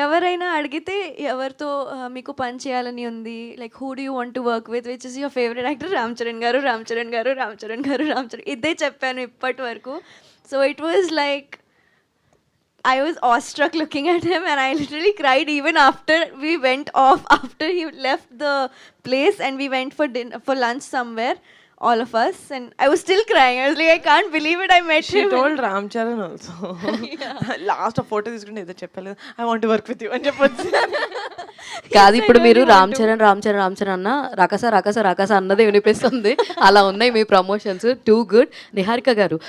ఎవరైనా అడిగితే ఎవరితో మీకు పని చేయాలని ఉంది, like who do you want to work with, which is your favourite actor, Ram Charan గారు, రామ్ చరణ్ గారు, రామ్ చరణ్ గారు, రామ్ చరణ్, ఇదే చెప్పాను ఇప్పటి వరకు. So it was like I was awestruck looking at him, and I literally cried even after we went off, after he left the place and we went for dinner, for lunch somewhere, all of us, and I was still crying. I was like, I can't believe it, I met She him. told Ram Charan also. Last a photo తీసుకుంటే ఏదో చెప్పలేదు, I want to work with you అని చెప్పొచ్చు. కాదు, ఇప్పుడు మీరు రామ్ చరణ్ అన్న రకస రకస రకస అన్నది వినిపిస్తుంది. అలా ఉన్నాయి మీ ప్రమోషన్స్, టూ గుడ్. నిహారిక గారు,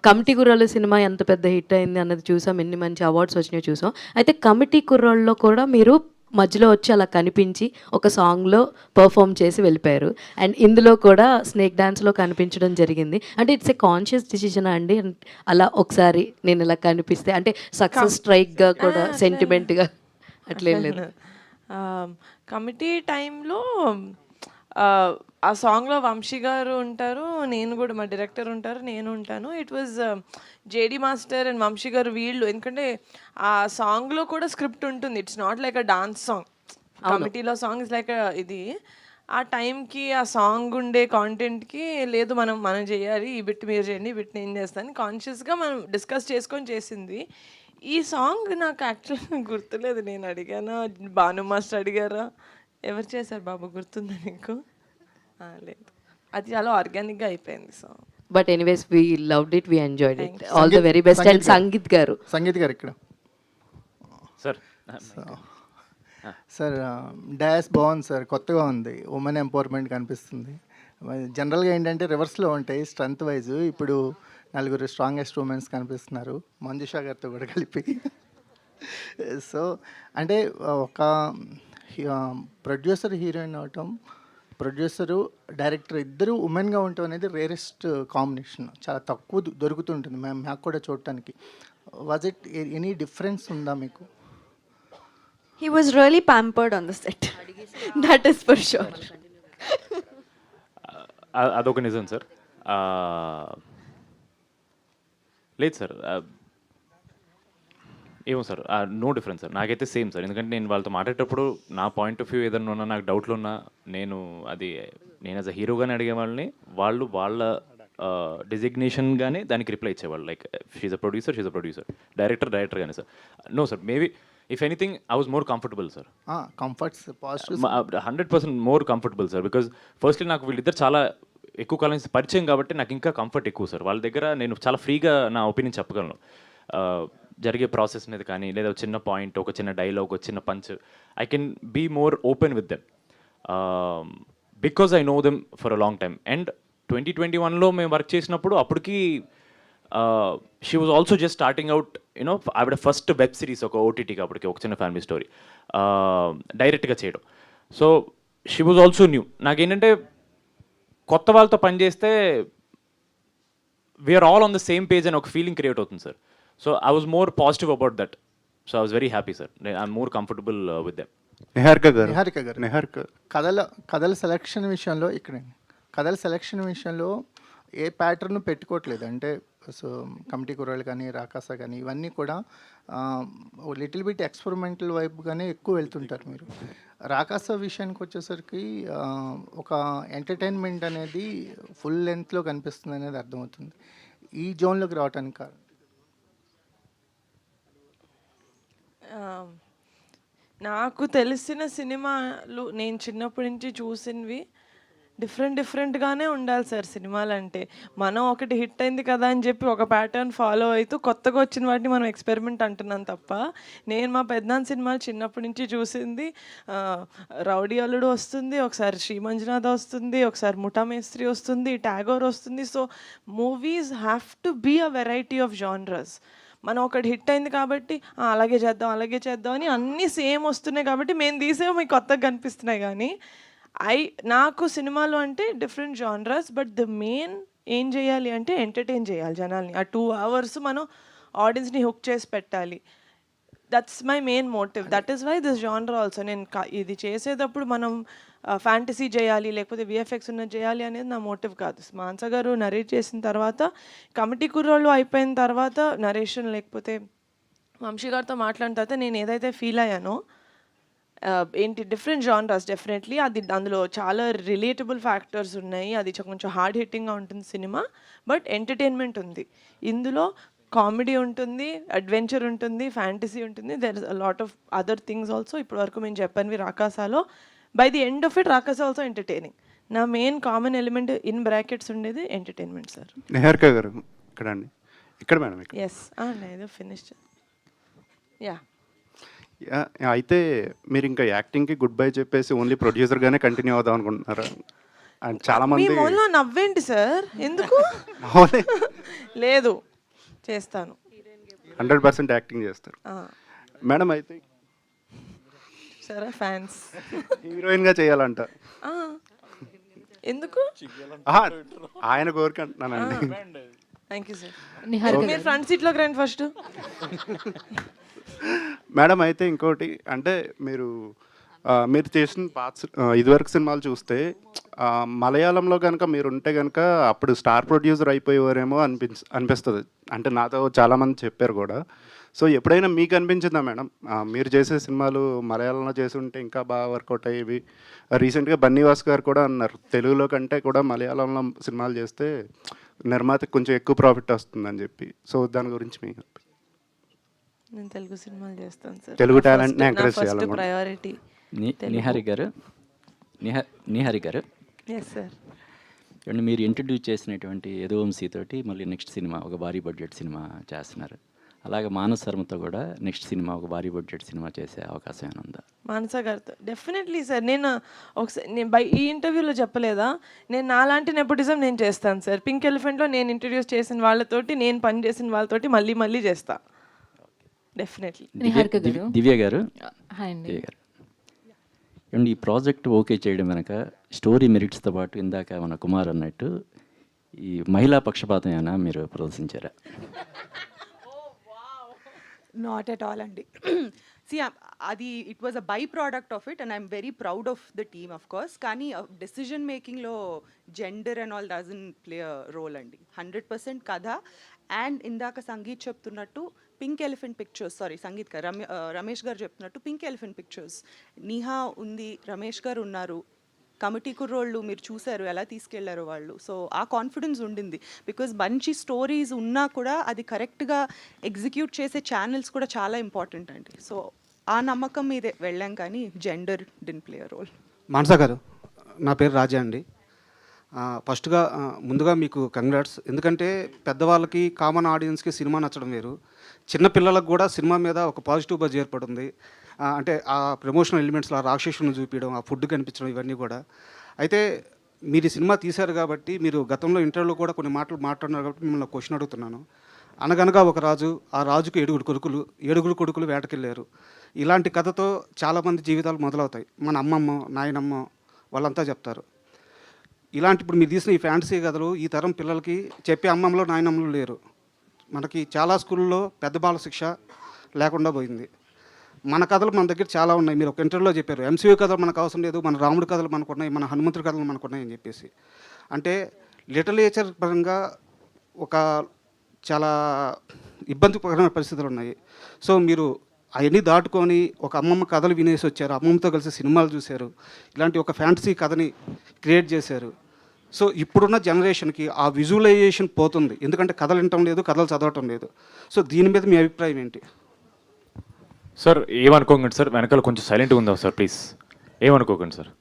కమిటీ కుర్రాళ్ళు సినిమా ఎంత పెద్ద హిట్ అయింది అన్నది చూసాం, ఎన్ని మంచి అవార్డ్స్ వచ్చినాయో చూసాం. అయితే కమిటీ కుర్రాళ్ళలో కూడా మీరు మధ్యలో వచ్చి అలా కనిపించి ఒక సాంగ్లో పర్ఫామ్ చేసి వెళ్ళిపోయారు. అండ్ ఇందులో కూడా స్నేక్ డాన్స్లో కనిపించడం జరిగింది. అంటే ఇట్స్ ఏ కాన్షియస్ డిసిజన్ అండి, అలా ఒకసారి నేను ఇలా కనిపిస్తే అంటే సక్సెస్ స్ట్రైక్గా కూడా సెంటిమెంట్గా అట్లేం లేదు. కమిటీ టైంలో ఆ సాంగ్లో వంశీ గారు ఉంటారు, నేను కూడా మా డైరెక్టర్ ఉంటారు, నేను ఉంటాను. It was JD master and Vamsi గారు వీళ్ళు, ఎందుకంటే ఆ సాంగ్లో కూడా స్క్రిప్ట్ ఉంటుంది. It's not like a dance song. కమిటీలో సాంగ్ ఇస్ లైక్ ఇది. ఆ టైంకి ఆ సాంగ్ ఉండే కాంటెంట్కి లేదు మనం చేయాలి, ఈ బిట్ మీరు చేయండి, ఈ బిట్ నేను చేస్తాను, కాన్షియస్గా మనం డిస్కస్ చేసుకొని చేసింది. ఈ సాంగ్ నాకు యాక్చువల్గా గుర్తులేదు, నేను అడిగానా, భాను మాస్టర్ అడిగారా, ఎవరు చేశారు బాబు, గుర్తుందా నీకు? లేదు, అది చాలా ఆర్గానిక్గా అయిపోయింది song. But anyways we loved it, we enjoyed it. All the very best. And sangeet గారు ఇక్కడ సార్. సార్ డాష్ బాగుంది సార్, కొత్తగా ఉంది, ఉమెన్ ఎంపవర్మెంట్ కనిపిస్తుంది. జనరల్గా ఏంటంటే రివర్స్లో ఉంటాయి స్ట్రెంత్ వైజ్. ఇప్పుడు 4 స్ట్రాంగెస్ట్ ఉమెన్స్ కనిపిస్తున్నారు, మంజుషా గారితో కూడా కలిపి. సో అంటే ఒక ప్రొడ్యూసర్ హీరోయిన్ అవటం, ప్రొడ్యూసరు డైరెక్టర్ ఇద్దరు ఉమెన్గా ఉండటం అనేది రేరెస్ట్ కాంబినేషన్, చాలా తక్కువ దొరుకుతుంటుంది మాకు కూడా చూడటానికి. వాజ్ ఇట్ ఎనీ డిఫరెన్స్ ఉందా మీకు? He was really pampered on the set. That is for sure. అదొక నిజం సార్. లేదు సార్, ఏమో సార్, నో డిఫరెన్స్ సార్. నాకైతే సేమ్ సార్, ఎందుకంటే నేను వాళ్ళతో మాట్లాడేటప్పుడు నా పాయింట్ ఆఫ్ వ్యూ ఏదైనా ఉన్నా, నాకు డౌట్లు ఉన్నా, నేను యాజ్ అ హీరోగానే అడిగే వాళ్ళని, వాళ్ళు వాళ్ళ డిజిగ్నేషన్గానే దానికి రిప్లై ఇచ్చేవాళ్ళు. Like she's a producer, director కానీ sir. No sir, maybe if anything I was more comfortable sir. Comforts 100% more comfortable sir. Because firstly నాకు వీళ్ళిద్దరు చాలా ఎక్కువ కాలం పరిచయం కాబట్టి నాకు ఇంకా కంఫర్ట్ ఎక్కువ సార్. వాళ్ళ దగ్గర నేను చాలా ఫ్రీగా నా ఒపీనియన్ చెప్పగలను, జరిగే ప్రాసెస్ మీద కానీ, లేదా ఒక చిన్న పాయింట్, ఒక చిన్న డైలాగ్, ఒక చిన్న punch, I can be more open with them because I know them for a long time. And 2021లో మేము వర్క్ చేసినప్పుడు అప్పటికి she was also just starting out you know first web series ఒక ఓటీటీకి అప్పటికి ఒక చిన్న ఫ్యామిలీ స్టోరీ డైరెక్ట్గా చేయడం. So she was also new. నాకేంటంటే కొత్త వాళ్ళతో పనిచేస్తే we're all on the same page అని ఒక ఫీలింగ్ క్రియేట్ అవుతుంది sir. So I was more positive about that. So I was very happy sir. I'm more comfortable with them. Niharika గారు కథల selection విషయంలో కథల సెలక్షన్ విషయంలో ఏ ప్యాటర్న్ పెట్టుకోవట్లేదు. అంటే సో కమిటీ కుర్రాళ్ళు కానీ రాకాస కానీ ఇవన్నీ కూడా లిటిల్ బిట్ ఎక్స్పెరిమెంటల్ వైపుగానే ఎక్కువ వెళ్తుంటారు మీరు. రాకాస విషయానికి వచ్చేసరికి ఒక ఎంటర్టైన్మెంట్ అనేది ఫుల్ లెంత్లో కనిపిస్తుంది అనేది అర్థమవుతుంది. ఈ జోన్లోకి రావడానికి కారణం నాకు తెలిసిన సినిమాలు నేను చిన్నప్పటి నుంచి చూసినవి డిఫరెంట్గానే ఉండాలి సార్ సినిమాలు అంటే. మనం ఒకటి హిట్ అయింది కదా అని చెప్పి ఒక ప్యాటర్న్ ఫాలో అవుతూ కొత్తగా వచ్చిన వాటిని మనం ఎక్స్పెరిమెంట్ అంటున్నాం తప్ప, నేను మా పెద్దనాన్న సినిమాలు చిన్నప్పటి నుంచి చూసింది రౌడీ అల్లుడు వస్తుంది, ఒకసారి శ్రీ మంజునాథ వస్తుంది, ఒకసారి ముఠా మేస్త్రి వస్తుంది, టాగోర్ వస్తుంది. So movies have to be a variety of genres. మనం ఒకటి హిట్ అయింది కాబట్టి అలాగే చేద్దాం అని అన్నీ సేమ్ వస్తున్నాయి కాబట్టి మేము తీసేవి మీకు కొత్తగా కనిపిస్తున్నాయి. కానీ నాకు సినిమాలు అంటే different genres, but the main ఏం చేయాలి అంటే ఎంటర్టైన్ చేయాలి జనాల్ని. ఆ 2 hours మనం ఆడియన్స్ని హుక్ చేసి పెట్టాలి. That's my main motive. That is why this genre also. నేను ఇది చేసేటప్పుడు మనం ఫ్యాంటసీ చేయాలి లేకపోతే విఎఫ్ఎక్స్ ఉన్నది చేయాలి అనేది నా మోటివ్ కాదు. మాన్సా గారు నరేట్ చేసిన తర్వాత, కమిటీ కుర్రోళ్ళు అయిపోయిన తర్వాత, నరేషన్ లేకపోతే వంశీ గారితో మాట్లాడిన తర్వాత నేను ఏదైతే ఫీల్ అయ్యానో ఏంటి డిఫరెంట్ జానరస్ డెఫినెట్లీ అది అందులో చాలా రిలేటబుల్ ఫ్యాక్టర్స్ ఉన్నాయి. అది కొంచెం హార్డ్ హిట్టింగ్గా ఉంటుంది సినిమా, బట్ ఎంటర్టైన్మెంట్ ఉంది ఇందులో. కామెడీ ఉంటుంది, అడ్వెంచర్ ఉంటుంది, ఫ్యాంటసీ ఉంటుంది, there is a lot of other things also. ఇప్పటి వరకు మేము చెప్పనివి రాకాసాలో. By the end of it Rakasa also entertaining. నా main common element in brackets ఉండేది ఎంటర్టైన్మెంట్ సార్. నిహారిక గారు ఇక్కడ అండి, ఇక్కడ మేడం. ఎస్ ఏదో ఫినిష్. యా అయితే మీరు ఇంకా యాక్టింగ్కి గుడ్ బై చెప్పేసి ఓన్లీ ప్రొడ్యూసర్గానే కంటిన్యూ అవుదాం అనుకుంటున్నారా? అండ్ చాలా మంది నవ్వేంటి సార్, ఎందుకు లేదు చేస్తాను, 100% యాక్టింగ్ చేస్తారు మేడం. అయితే సరే ఫ్యాన్స్ హీరోయిన్గా చేయాలంట, ఎందుకు ఆయన కోరిక అంటున్నానండి. Thank you sir. మీరు ఫ్రంట్ సీట్లోకి రండి ఫస్ట్. మేడం అయితే ఇంకోటి అంటే మీరు చేసిన ఇదివరకు సినిమాలు చూస్తే మలయాళంలో కనుక మీరు ఉంటే కనుక అప్పుడు స్టార్ ప్రొడ్యూసర్ అయిపోయేవారేమో అనిపిస్తుంది. అంటే నాతో చాలామంది చెప్పారు కూడా. సో ఎప్పుడైనా మీకు అనిపించిందా మేడం మీరు చేసే సినిమాలు మలయాళంలో చేసి ఉంటే ఇంకా బాగా వర్కౌట్ అయ్యేవి? రీసెంట్గా బన్నీవాస్ గారు కూడా అన్నారు తెలుగులో కంటే కూడా మలయాళంలో సినిమాలు చేస్తే నిర్మాతకి కొంచెం ఎక్కువ ప్రాఫిట్ వస్తుందని చెప్పి. సో దాని గురించి మీకు నేను తెలుగు సినిమాలు చేస్తాను సార్. తెలుగు టాలెంట్ని ఎంకరేజ్ చేయాలి. ప్రయారిటీ నిహారి గారు ఎస్ సార్. అండ్ మీరు ఇంట్రడ్యూస్ చేసినటువంటి యదువంశీ తోటి మళ్ళీ నెక్స్ట్ సినిమా ఒక భారీ బడ్జెట్ సినిమా చేస్తున్నారు. అలాగే మానస శర్మతో కూడా నెక్స్ట్ సినిమా ఒక భారీ బడ్జెట్ సినిమా చేసే అవకాశం ఏమైనా ఉందా? మానస గారితో డెఫినెట్లీ సార్. నేను ఒకసారి ఈ ఇంటర్వ్యూలో చెప్పలేదా, నేను నాలాంటి నెపోటిజం నేను చేస్తాను సార్. పింక్ ఎలిఫెంట్లో నేను ఇంట్రడ్యూస్ చేసిన వాళ్ళతోటి, నేను పని చేసిన వాళ్ళతోటి మళ్ళీ చేస్తా డెఫినెట్లీ. దివ్య గారు అండ్ ఈ ప్రాజెక్ట్ ఓకే చేయడం వెనక స్టోరీ మెరిట్స్తో పాటు ఇందాక మన కుమార్ అన్నట్టు ఈ మహిళా పక్షపాతం ఏమైనా మీరు ప్రదర్శించారా? నాట్ ఎట్ ఆల్ అండి. సి అది it was a byproduct of it and I'm very proud of the team of course. కానీ డెసిజన్ మేకింగ్లో gender and all doesn't play a role అండి. 100% కథ. అండ్ ఇందాక సంగీత్ చెప్తున్నట్టు పింక్ ఎలిఫెంట్ పిక్చర్స్, సంగీత్ గారు రమేష్ గారు చెప్తున్నట్టు పింక్ ఎలిఫెంట్ పిక్చర్స్ నీహా ఉంది, రమేష్ గారు ఉన్నారు, కమిటీ కుర్రోళ్ళు మీరు చూశారు ఎలా తీసుకెళ్లారో వాళ్ళు. సో ఆ కాన్ఫిడెన్స్ ఉండింది. బికాజ్ మంచి స్టోరీస్ ఉన్నా కూడా అది కరెక్ట్గా ఎగ్జిక్యూట్ చేసే ఛానల్స్ కూడా చాలా ఇంపార్టెంట్ అండి. సో ఆ నమ్మకం మీదే వెళ్ళాం, కానీ gender didn't play a role. Manasa garu, నా పేరు రాజా అండి. ఫస్ట్గా ముందుగా మీకు కంగ్రాట్స్. ఎందుకంటే పెద్దవాళ్ళకి కామన్ ఆడియన్స్కి సినిమా నచ్చడం వేరు, చిన్నపిల్లలకు కూడా సినిమా మీద ఒక పాజిటివ్ బజ్ ఏర్పడుతుంది. అంటే ఆ ప్రమోషనల్ ఎలిమెంట్స్లో ఆ రాక్షసుని చూపించడం, ఆ ఫుడ్ కనిపించడం, ఇవన్నీ కూడా. అయితే మీరు సినిమా తీశారు కాబట్టి, మీరు గతంలో ఇంటర్వ్యూలో కూడా కొన్ని మాటలు మాట్లాడినారు కాబట్టి మిమ్మల్ని క్వశ్చన్ అడుగుతున్నాను. అనగనగా ఒక రాజు, ఆ రాజుకు 7 కొడుకులు వేటకెళ్ళారు. ఇలాంటి కథతో చాలామంది జీవితాలు మొదలవుతాయి. మన అమ్మమ్మ, నాయనమ్మ వాళ్ళంతా చెప్తారు. ఇలాంటి ఇప్పుడు మీరు తీసిన ఈ ఫ్యాంటసీ కథలు ఈ తరం పిల్లలకి చెప్పే అమ్మమ్మలో నాయనమ్మలు లేరు. మనకి చాలా స్కూల్లో పెద్ద బాల శిక్ష లేకుండా పోయింది. మన కథలు మన దగ్గర చాలా ఉన్నాయి. మీరు ఒక ఇంటర్వ్యూలో చెప్పారు, ఎంసీయూ కథలు మనకు అవసరం లేదు, మన రాముడి కథలు మనకున్నాయి, మన హనుమంతుడి కథలు మనకున్నాయి అని చెప్పేసి. అంటే లిటరేచర్ పరంగా ఒక చాలా ఇబ్బందికరమైన పరిస్థితులు ఉన్నాయి. సో మీరు అవన్నీ దాటుకొని ఒక అమ్మమ్మ కథలు వినేసి వచ్చారు, అమ్మమ్మతో కలిసి సినిమాలు చూశారు, ఇలాంటి ఒక ఫ్యాంటసీ కథని క్రియేట్ చేశారు. సో ఇప్పుడున్న జనరేషన్కి ఆ విజువలైజేషన్ పోతుంది, ఎందుకంటే కథలు వినటం లేదు, కథలు చదవటం లేదు. సో దీని మీద మీ అభిప్రాయం ఏంటి? సార్ ఏమనుకోకండి సార్, వెనకాల కొంచెం సైలెంట్గా ఉందాం సార్ ప్లీజ్, ఏమనుకోకండి సార్.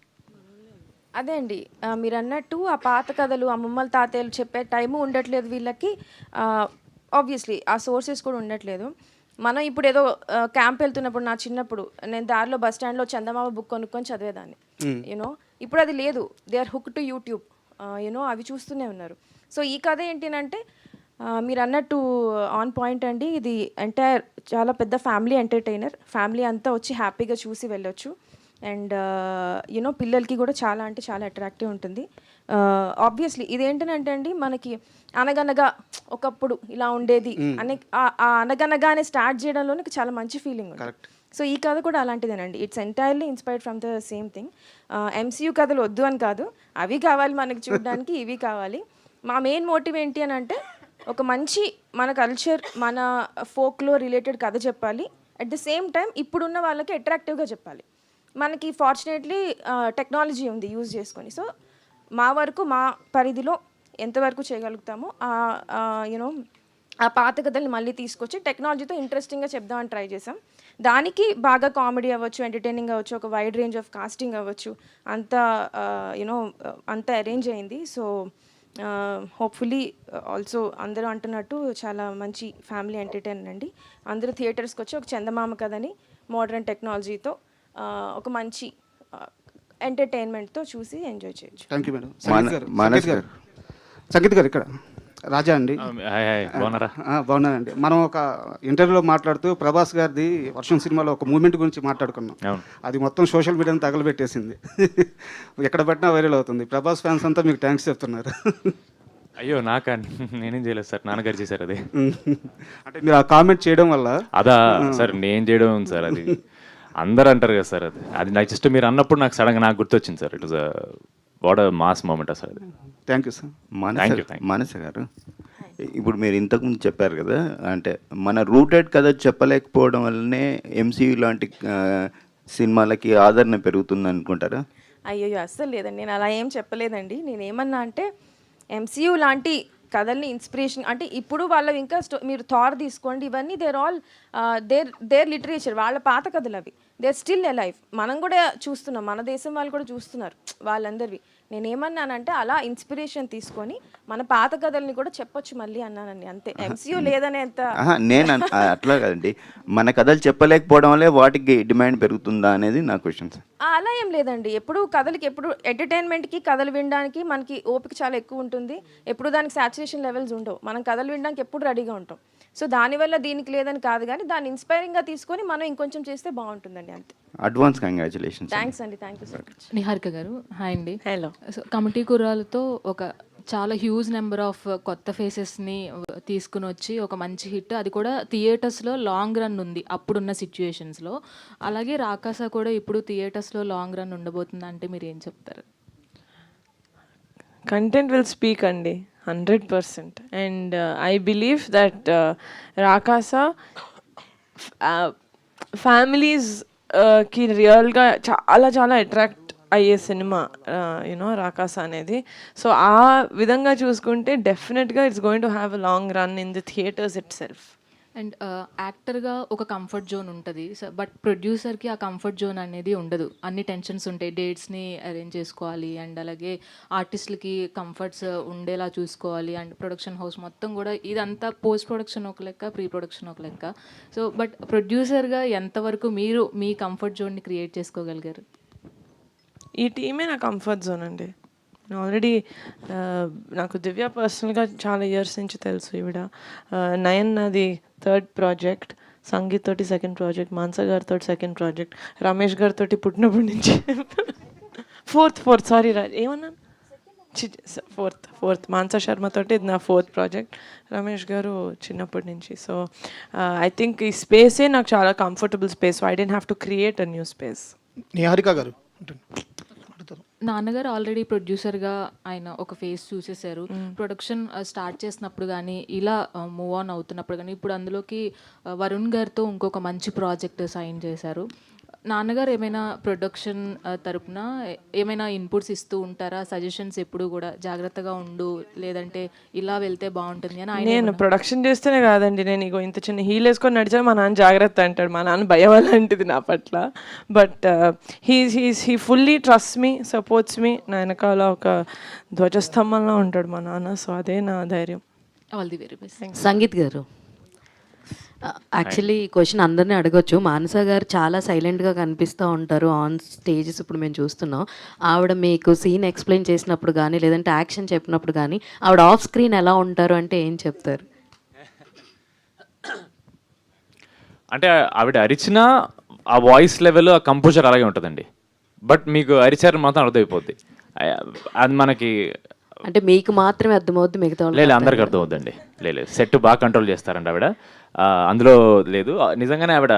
అదే అండి, మీరు అన్నట్టు ఆ పాత కథలు అమ్మమ్మల తాతయ్యలు చెప్పే టైము ఉండట్లేదు వీళ్ళకి. ఆబ్వియస్లీ ఆ సోర్సెస్ కూడా ఉండట్లేదు. మనం ఇప్పుడు ఏదో క్యాంప్ వెళ్తున్నప్పుడు, నా చిన్నప్పుడు నేను దారిలో బస్ స్టాండ్లో చందమామ బుక్ కొనుక్కొని చదివేదాన్ని, యూనో. ఇప్పుడు అది లేదు, they are hook to YouTube, you know, అవి చూస్తూనే ఉన్నారు. సో ఈ కథ ఏంటినంటే మీరు అన్నట్టు ఆన్ పాయింట్ అండి. ఇది ఎంటైర్ చాలా పెద్ద ఫ్యామిలీ ఎంటర్టైనర్, ఫ్యామిలీ అంతా వచ్చి హ్యాపీగా చూసి వెళ్ళొచ్చు. అండ్ యూనో పిల్లలకి కూడా చాలా అంటే చాలా అట్రాక్టివ్ ఉంటుంది. ఆబ్వియస్లీ ఇదేంటంటే అండి, మనకి అనగనగా ఒకప్పుడు ఇలా ఉండేది అనే ఆ అనగనగానే స్టార్ట్ చేయడంలోనే చాలా మంచి ఫీలింగ్ ఉంటుంది. సో ఈ కథ కూడా అలాంటిదేనండి. It's entirely inspired from the same thing. MCU కథలు వద్దు అని కాదు, అవి కావాలి మనకి చూడడానికి, ఇవి కావాలి. మా మెయిన్ మోటివ్ ఏంటి అని అంటే ఒక మంచి మన కల్చర్, మన ఫోక్లో రిలేటెడ్ కథ చెప్పాలి. అట్ ద సేమ్ టైం ఇప్పుడున్న వాళ్ళకి అట్రాక్టివ్గా చెప్పాలి. మనకి ఫార్చునేట్లీ టెక్నాలజీ ఉంది యూజ్ చేసుకొని. సో మా వరకు మా పరిధిలో ఎంతవరకు చేయగలుగుతామో యూనో ఆ పాత కథల్ని మళ్ళీ తీసుకొచ్చి టెక్నాలజీతో ఇంట్రెస్టింగ్గా చెప్దామని ట్రై చేసాం. దానికి బాగా కామెడీ అవ్వచ్చు, ఎంటర్టైనింగ్ అవ్వచ్చు, ఒక వైడ్ రేంజ్ ఆఫ్ కాస్టింగ్ అవ్వచ్చు, అంతా యూనో అంతా అరేంజ్ అయింది. సో హోప్ఫుల్లీ ఆల్సో అందరూ అంటున్నట్టు చాలా మంచి ఫ్యామిలీ ఎంటర్టైనర్ అండి. అందరూ థియేటర్స్కి వచ్చి ఒక చందమామ కథని మోడర్న్ టెక్నాలజీతో ఒక మంచి ఎంటర్టైన్మెంట్తో చూసి ఎంజాయ్ చేయొచ్చు. Thank you madam. సంగీత్ గారు ఇక్కడ రాజా అండి. బాగున్నానండి. మనం ఒక ఇంటర్వ్యూలో మాట్లాడుతూ ప్రభాస్ గారిది వర్షం సినిమాలో ఒక మూమెంట్ గురించి మాట్లాడుకున్నాం. అది మొత్తం సోషల్ మీడియాని తగలబెట్టేసింది, ఎక్కడ పెట్టినా వైరల్ అవుతుంది. ప్రభాస్ ఫ్యాన్స్ అంతా మీకు థ్యాంక్స్ చెప్తున్నారు. అయ్యో నాకా, నేనేం చేయలేదు సార్, నాన్నగారు చేశారు అది. అంటే మీరు ఆ కామెంట్ చేయడం వల్ల అదా సార్, నేను చేయడం సార్, అది అందరు అంటారు కదా సార్, అది నాకు జస్ట్ మీరు అన్నప్పుడు నాకు సడన్గా నాకు గుర్తొచ్చింది sir. It was what a mass moment sir అది. Thank you sir. Manasa garu, ఇప్పుడు మీరు ఇంతకుముందు చెప్పారు కదా, అంటే మన రూటెడ్ కథ చెప్పలేకపోవడం వల్లనే ఎంసీయూ లాంటి సినిమాలకి ఆదరణ పెరుగుతుంది అనుకుంటారా? అయ్యో అస్సలు లేదండి, నేను అలా ఏం చెప్పలేదండి. నేను ఏమన్నా అంటే ఎంసీయూ లాంటి కథల్ని ఇన్స్పిరేషన్ అంటే ఇప్పుడు వాళ్ళవి ఇంకా మీరు థార్ తీసుకోండి, ఇవన్నీ దేర్ ఆల్ దేర్ లిటరేచర్, వాళ్ళ పాత కథలు అవి, దేర్ స్టిల్ ఎలైవ్. మనం కూడా చూస్తున్నాం, మన దేశం వాళ్ళు కూడా చూస్తున్నారు వాళ్ళందరివి. నేనేమన్నానంటే అలా ఇన్స్పిరేషన్ తీసుకొని మన పాత కథల్ని కూడా చెప్పొచ్చు మళ్ళీ అన్నానండి, అంతే. ఎంసీయూ లేదనే అంత నేను అట్లా కదండి, మన కథలు చెప్పలేకపోవడం వల్లే వాటికి డిమాండ్ పెరుగుతుందా అనేది నా క్వశ్చన్ సార్. అలా ఏం లేదండి, ఎప్పుడు కథలకి, ఎప్పుడు ఎంటర్టైన్మెంట్కి కథలు వినడానికి మనకి ఓపిక చాలా ఎక్కువ ఉంటుంది. ఎప్పుడు దానికి సాచురేషన్ లెవెల్స్ ఉండవు, మనం కథలు వినడానికి ఎప్పుడు రెడీగా ఉంటాం. సో దానివల్ల దీనికి లేదని కాదు, కానీ దాన్ని ఇన్స్పైరింగ్గా తీసుకొని మనం ఇంకొంచెం చేస్తే బాగుంటుందండి, అంతే. Advance congratulations. థ్యాంక్స్ అండి, thank you so much. Niharika గారు హాయ్ అండి. హలో. సో కమిటీ కుర్రాలతో ఒక చాలా హ్యూజ్ నెంబర్ ఆఫ్ కొత్త ఫేసెస్ని తీసుకుని వచ్చి ఒక మంచి హిట్, అది కూడా థియేటర్స్లో లాంగ్ రన్ ఉంది అప్పుడున్న సిచ్యుయేషన్స్లో. అలాగే రాకాస కూడా ఇప్పుడు థియేటర్స్లో లాంగ్ రన్ ఉండబోతుంది అంటే మీరు ఏం చెప్తారు? కంటెంట్ విల్ స్పీక్ అండి, 100%. అండ్ ఐ బిలీవ్ దట్ రాకాస ఫ్యామిలీస్కి రియల్గా చాలా చాలా అట్రాక్ట్ అయ్యే సినిమా యూనో రాకాస అనేది. సో ఆ విధంగా చూసుకుంటే డెఫినెట్గా it's going to have a long run in the theatres it self. And యాక్టర్గా ఒక కంఫర్ట్ జోన్ ఉంటుంది, బట్ ప్రొడ్యూసర్కి ఆ కంఫర్ట్ జోన్ అనేది ఉండదు. అన్ని టెన్షన్స్ ఉంటాయి, డేట్స్ని అరేంజ్ చేసుకోవాలి, అండ్ అలాగే ఆర్టిస్టులకి కంఫర్ట్స్ ఉండేలా చూసుకోవాలి, అండ్ ప్రొడక్షన్ హౌస్ మొత్తం కూడా ఇదంతా పోస్ట్ ప్రొడక్షన్ ఒక లెక్క, ప్రీ ప్రొడక్షన్ ఒక లెక్క. సో బట్ ప్రొడ్యూసర్గా ఎంతవరకు మీరు మీ కంఫర్ట్ జోన్ని క్రియేట్ చేసుకోగలిగారు? ఈ టీమే నా కంఫర్ట్ జోన్ అండి, ఆల్రెడీ నాకు దివ్య పర్సనల్గా చాలా ఇయర్స్ నుంచి తెలుసు. ఈవిడ నయన్ నాది 3rd ప్రాజెక్ట్, సంగీత్ తోటి 2nd ప్రాజెక్ట్, మాన్సా గారితో 2nd ప్రాజెక్ట్, రమేష్ గారితో పుట్టినప్పటి నుంచి ఫోర్త్ సారీ ఏమన్నాను, ఫోర్త్ మాన్సా శర్మ తోటి ఇది నా 4th ప్రాజెక్ట్, రమేష్ గారు చిన్నప్పటి నుంచి. సో ఐ థింక్ ఈ స్పేసే నాకు చాలా comfortable space. I don't have to create a new space. Niharika గారు, నాన్నగారు ఆల్రెడీ ప్రొడ్యూసర్గా ఆయన ఒక ఫేస్ చూసేశారు. ప్రొడక్షన్ స్టార్ట్ చేసినప్పుడు కానీ ఇలా మూవ్ ఆన్ అవుతున్నప్పుడు కానీ ఇప్పుడు అందులోకి వరుణ్ గారితో ఇంకొక మంచి ప్రాజెక్ట్ సైన్ చేశారు. నాన్నగారు ఏమైనా ప్రొడక్షన్ తరపున ఏమైనా ఇన్పుట్స్ ఇస్తూ ఉంటారా? సజెషన్స్ ఎప్పుడు కూడా జాగ్రత్తగా ఉండు, లేదంటే ఇలా వెళ్తే బాగుంటుంది అని ఆయన? నేను ప్రొడక్షన్ చేస్తేనే కాదండి, నేను ఇగో ఇంత చిన్న హీల్ వేసుకొని నడిచా మా నాన్న జాగ్రత్త అంటాడు. మా నాన్న భయం అలాంటిది నా పట్ల. But he fully trust me, supports మీ. నా వెనకాల ఒక ధ్వజస్తంభంలో ఉంటాడు మా నాన్న. సో అదే నా ధైర్యం. All the very best. Sangeet గారు, యాక్చువల్లీ ఈ క్వశ్చన్ అందరినీ అడగొచ్చు. మానస గారు చాలా సైలెంట్గా కనిపిస్తూ ఉంటారు ఆన్ స్టేజెస్. ఇప్పుడు మేము చూస్తున్నాం, ఆవిడ మీకు సీన్ ఎక్స్ప్లెయిన్ చేసినప్పుడు కానీ లేదంటే యాక్షన్ చెప్పినప్పుడు కానీ ఆవిడ ఆఫ్ స్క్రీన్ ఎలా ఉంటారు అంటే ఏం చెప్తారు? అంటే ఆవిడ అరిచిన ఆ వాయిస్ లెవెల్, ఆ కంపోజర్ అలాగే ఉంటుందండి. బట్ మీకు అరిచారు మాత్రం అర్థమైపోద్ది. అది మనకి అంటే మీకు మాత్రమే అర్థమవుద్ది, మిగతా లేదు అందరికి అర్థమవుద్దండి. లేదు సెట్ బాగా కంట్రోల్ చేస్తారండి ఆవిడ, అందులో లేదు. నిజంగానే ఆవిడ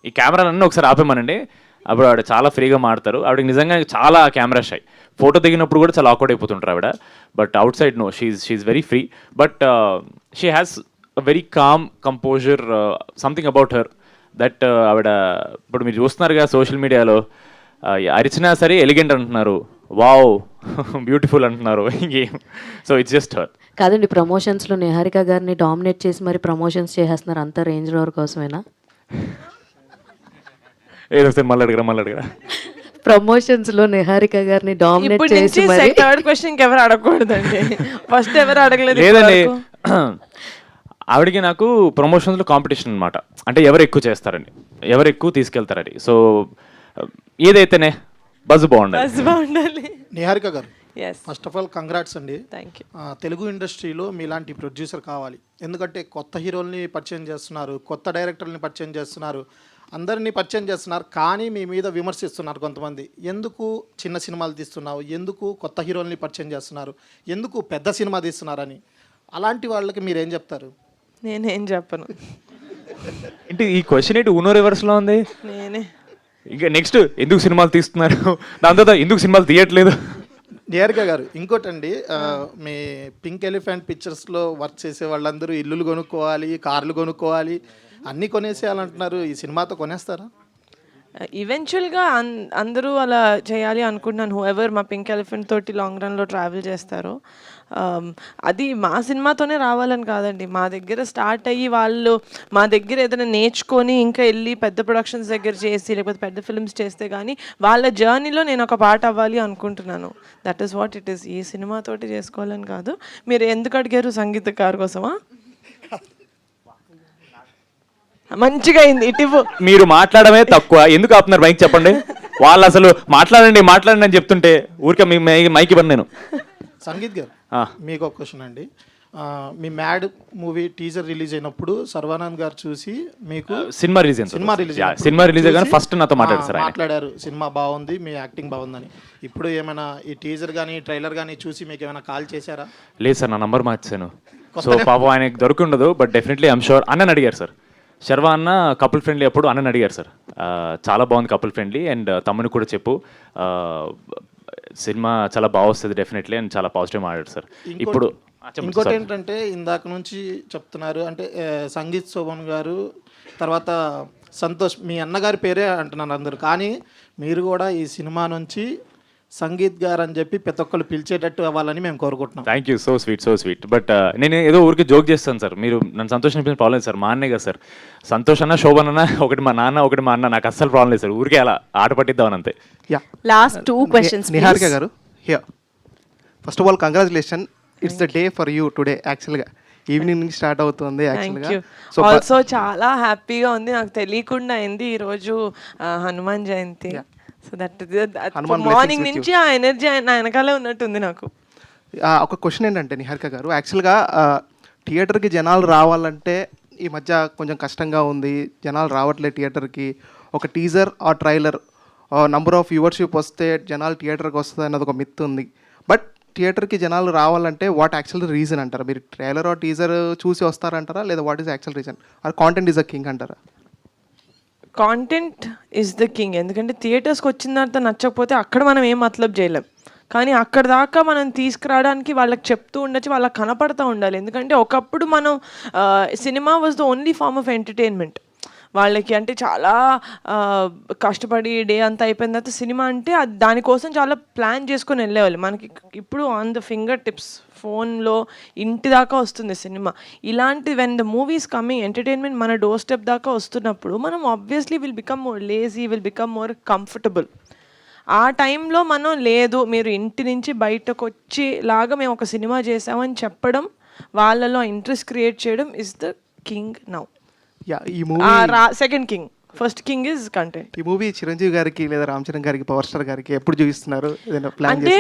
ఈ కెమెరాలన్నీ ఒకసారి ఆపేమనండి, అప్పుడు ఆవిడ చాలా ఫ్రీగా మాడతారు. ఆవిడకి నిజంగా చాలా కెమెరా షై. ఫోటో దిగినప్పుడు కూడా చాలా ఆక్వర్డ్ అయిపోతుంటారు ఆవిడ. But outside no, she's very free. But she has a very calm composure, something about her that ఆవిడ ఇప్పుడు మీరు చూస్తున్నారుగా సోషల్ మీడియాలో అరిచినా సరే ఎలిగెంట్ అంటున్నారు, వావ్ బ్యూటిఫుల్ అంటున్నారు. ఇంకేం. So it's just her. కాదండి, ప్రమోషన్స్లో నిహారిక గారిని డామినేట్ చేసి మరి ప్రమోషన్స్ చేసేస్తున్నారు, అంతా రేంజ్ రోవర్ కోసమేనా? ఏదో మళ్ళీ అడగరా. ప్రమోషన్స్లో నిహారిక గారిని డామినేట్ చేసి మరి 3rd క్వశ్చన్ ఎవరు అడగకూడదండి. ఫస్ట్ ఎవరు అడగలేదు. లేదండి, ఆవిడకి నాకు ప్రమోషన్స్లో కాంపిటీషన్ అనమాట. అంటే ఎవరు ఎక్కువ చేస్తారని, ఎవరు ఎక్కువ తీసుకెళ్తారని. సో ఏదైతేనే బజ్ బాగుండాలి. Niharika garu, Yes. First of all congrats అండి. Thank you. తెలుగు ఇండస్ట్రీలో మీలాంటి ప్రొడ్యూసర్ కావాలి. ఎందుకంటే కొత్త హీరోల్ని పరిచయం చేస్తున్నారు, కొత్త డైరెక్టర్ని పరిచయం చేస్తున్నారు, అందరినీ పరిచయం చేస్తున్నారు. కానీ మీ మీద విమర్శిస్తున్నారు కొంతమంది. ఎందుకు చిన్న సినిమాలు తీస్తున్నావు, ఎందుకు కొత్త హీరోల్ని పరిచయం చేస్తున్నారు, ఎందుకు పెద్ద సినిమా తీస్తున్నారని. అలాంటి వాళ్ళకి మీరేం చెప్తారు? నేనేం చెప్పను. ఏంటి ఈ క్వశ్చన్ ఏంటి ఉనో రివర్స్లో ఉంది? నేనే ఇంకా నెక్స్ట్ ఎందుకు సినిమాలు తీస్తున్నారు, దాని తర్వాత ఎందుకు సినిమాలు తీయట్లేదు. నిహారిక గారు, ఇంకోటండి, మీ పింక్ ఎలిఫెంట్ పిక్చర్స్లో వర్క్ చేసే వాళ్ళందరూ ఇల్లులు కొనుక్కోవాలి, కార్లు కొనుక్కోవాలి, అన్నీ కొనేసేయాలంటున్నారు. ఈ సినిమాతో కొనేస్తారా? ఈవెన్చువల్గా అందరూ అలా చేయాలి అనుకుంటున్నాను. హూఎవర్ మా పింక్ ఎలిఫెంట్ తోటి లాంగ్ రన్లో ట్రావెల్ చేస్తారో అది మా సినిమాతోనే రావాలని కాదండి. మా దగ్గర స్టార్ట్ అయ్యి వాళ్ళు మా దగ్గర ఏదైనా నేర్చుకొని ఇంకా వెళ్ళి పెద్ద ప్రొడక్షన్స్ దగ్గర చేసి లేకపోతే పెద్ద ఫిల్మ్స్ చేస్తే కానీ వాళ్ళ జర్నీలో నేను ఒక పార్ట్ అవ్వాలి అనుకుంటున్నాను. That is what it is. ఈ సినిమాతోటి చేసుకోవాలని కాదు. మీరు ఎందుకు అడిగారు? సంగీతకారు కోసమా? మంచిగా అయింది. ఇటు మీరు మాట్లాడమే తక్కువ, ఎందుకు ఆపుతున్నారు మైక్ చెప్పండి. వాళ్ళు అసలు మాట్లాడండి అని చెప్తుంటే ఊరికే మీ మైక్ ఇవ్వను నేను. సంగీత్ గారు, మీకు ఒక క్వశ్చన్ అండి. మీ మ్యాడ్ మూవీ టీజర్ రిలీజ్ అయినప్పుడు సర్వానంద్ గారు చూసి మీకు సినిమా రిలీజ్ కానీ ఫస్ట్ నాతో మాట్లాడారు, సినిమా బాగుంది, మీ యాక్టింగ్ బాగుందని. ఇప్పుడు ఏమైనా ఈ టీజర్ కానీ ట్రైలర్ కానీ చూసి మీకు ఏమైనా కాల్ చేశారా? లేదు సార్, నా నంబర్ మార్చాను. సో పాపం ఆయనకి దొరుకుండదు. But definitely I'm sure. అన్నని అడిగారు సార్, శర్వా అన్న కపుల్ ఫ్రెండ్లీ అప్పుడు అన్నని అడిగారు సార్, చాలా బాగుంది కపుల్ ఫ్రెండ్లీ, అండ్ తమ్ముని కూడా చెప్పు సినిమా చాలా బాగా వస్తుంది డెఫినెట్లీ అని చాలా పాజిటివ్ మాట్లాడారు సార్. ఇప్పుడు ఇంకోటి ఏంటంటే ఇందాక నుంచి చెప్తున్నారు అంటే సంగీత్ శోభన్ గారు తర్వాత సంతోష్, మీ అన్నగారి పేరే అంటున్నారు అందరూ, కానీ మీరు కూడా ఈ సినిమా నుంచి సంగీత్ గారు అని చెప్పి ప్రతి ఒక్కరు పిలిచేటట్టు అవ్వాలని మేము కోరుకుంటున్నాం. Thank you, so sweet. But నేను ఏదో ఊరికి జోక్ చేస్తాను సార్, మీరు నన్ను సంతోషం అనిపించిన ప్రాబ్లం లేదు సార్. మా అన్నే కదా సార్, సంతోష్ అన్న శోభన్ అన్న ఒకటి మా నాన్న ఒకటి మా అన్న, నాకు అస్సలు ప్రాబ్లం లేదు సార్. ఊరికే అలా ఆట పట్టిద్దామని అంతే. Last 2 questions. Niharika garu, here first of all congratulation, it's the day for you today. యాక్చువల్గా ఈవినింగ్ నుంచి స్టార్ట్ అవుతుంది. ఆల్సో చాలా హ్యాపీగా ఉంది. నాకు తెలియకుండా అయింది ఈరోజు Hanuman Jayanti. So that Hanuman blessings morning with you. నుంచి ఆ ఎనర్జీ నా వెనకాలే ఉన్నట్టుంది నాకు. ఒక క్వశ్చన్ ఏంటంటే నిహారిక గారు, యాక్చువల్గా థియేటర్కి జనాలు రావాలంటే ఈ మధ్య కొంచెం కష్టంగా ఉంది, జనాలు రావట్లేదు థియేటర్కి. ఒక టీజర్ ఆ ట్రైలర్ నంబర్ ఆఫ్ వ్యూవర్షిప్ వస్తే జనాలు థియేటర్కి వస్తుంది అన్నది ఒక మిత్ ఉంది. బట్ థియేటర్కి జనాలు రావాలంటే వాట్ యాక్చువల్ రీజన్ అంటారా? మీరు ట్రైలర్ ఆ టీజర్ చూసి వస్తారంటారా, లేదా what is actual reason? Or content is a king అంటారా? Content is the king. ఎందుకంటే థియేటర్స్కి వచ్చిన తర్వాత నచ్చకపోతే అక్కడ మనం ఏం మతలబ్ చేయలేం. కానీ అక్కడ దాకా మనం తీసుకురావడానికి వాళ్ళకి చెప్తూ ఉండొచ్చు, వాళ్ళకి కనపడుతూ ఉండాలి. ఎందుకంటే ఒకప్పుడు మనం cinema was the only form of entertainment వాళ్ళకి. అంటే చాలా కష్టపడి డే అంతా అయిపోయిన తర్వాత సినిమా అంటే దానికోసం చాలా ప్లాన్ చేసుకొని వెళ్ళేవాళ్ళు. మనకి ఇప్పుడు ఆన్ ద ఫింగర్ టిప్స్ ఫోన్లో ఇంటి దాకా వస్తుంది సినిమా. ఇలాంటి when the movies coming entertainment మన డోర్ స్టెప్ దాకా వస్తున్నప్పుడు మనం obviously will become more lazy, will become more comfortable. ఆ టైంలో మనం లేదు మీరు ఇంటి నుంచి బయటకు వచ్చేలాగా మేము ఒక సినిమా చేసామని చెప్పడం, వాళ్ళలో ఇంట్రెస్ట్ క్రియేట్ చేయడం ఇస్ ద కింగ్ నౌ. ఈ movie second king, first king is content. ఈ మూవీ చిరంజీవి గారికి లేదా రామ్ చరణ్ గారికి, పవర్ స్టార్ గారికి ఎప్పుడు చూపిస్తున్నారు? ఏదైనా ప్లాన్ అంటే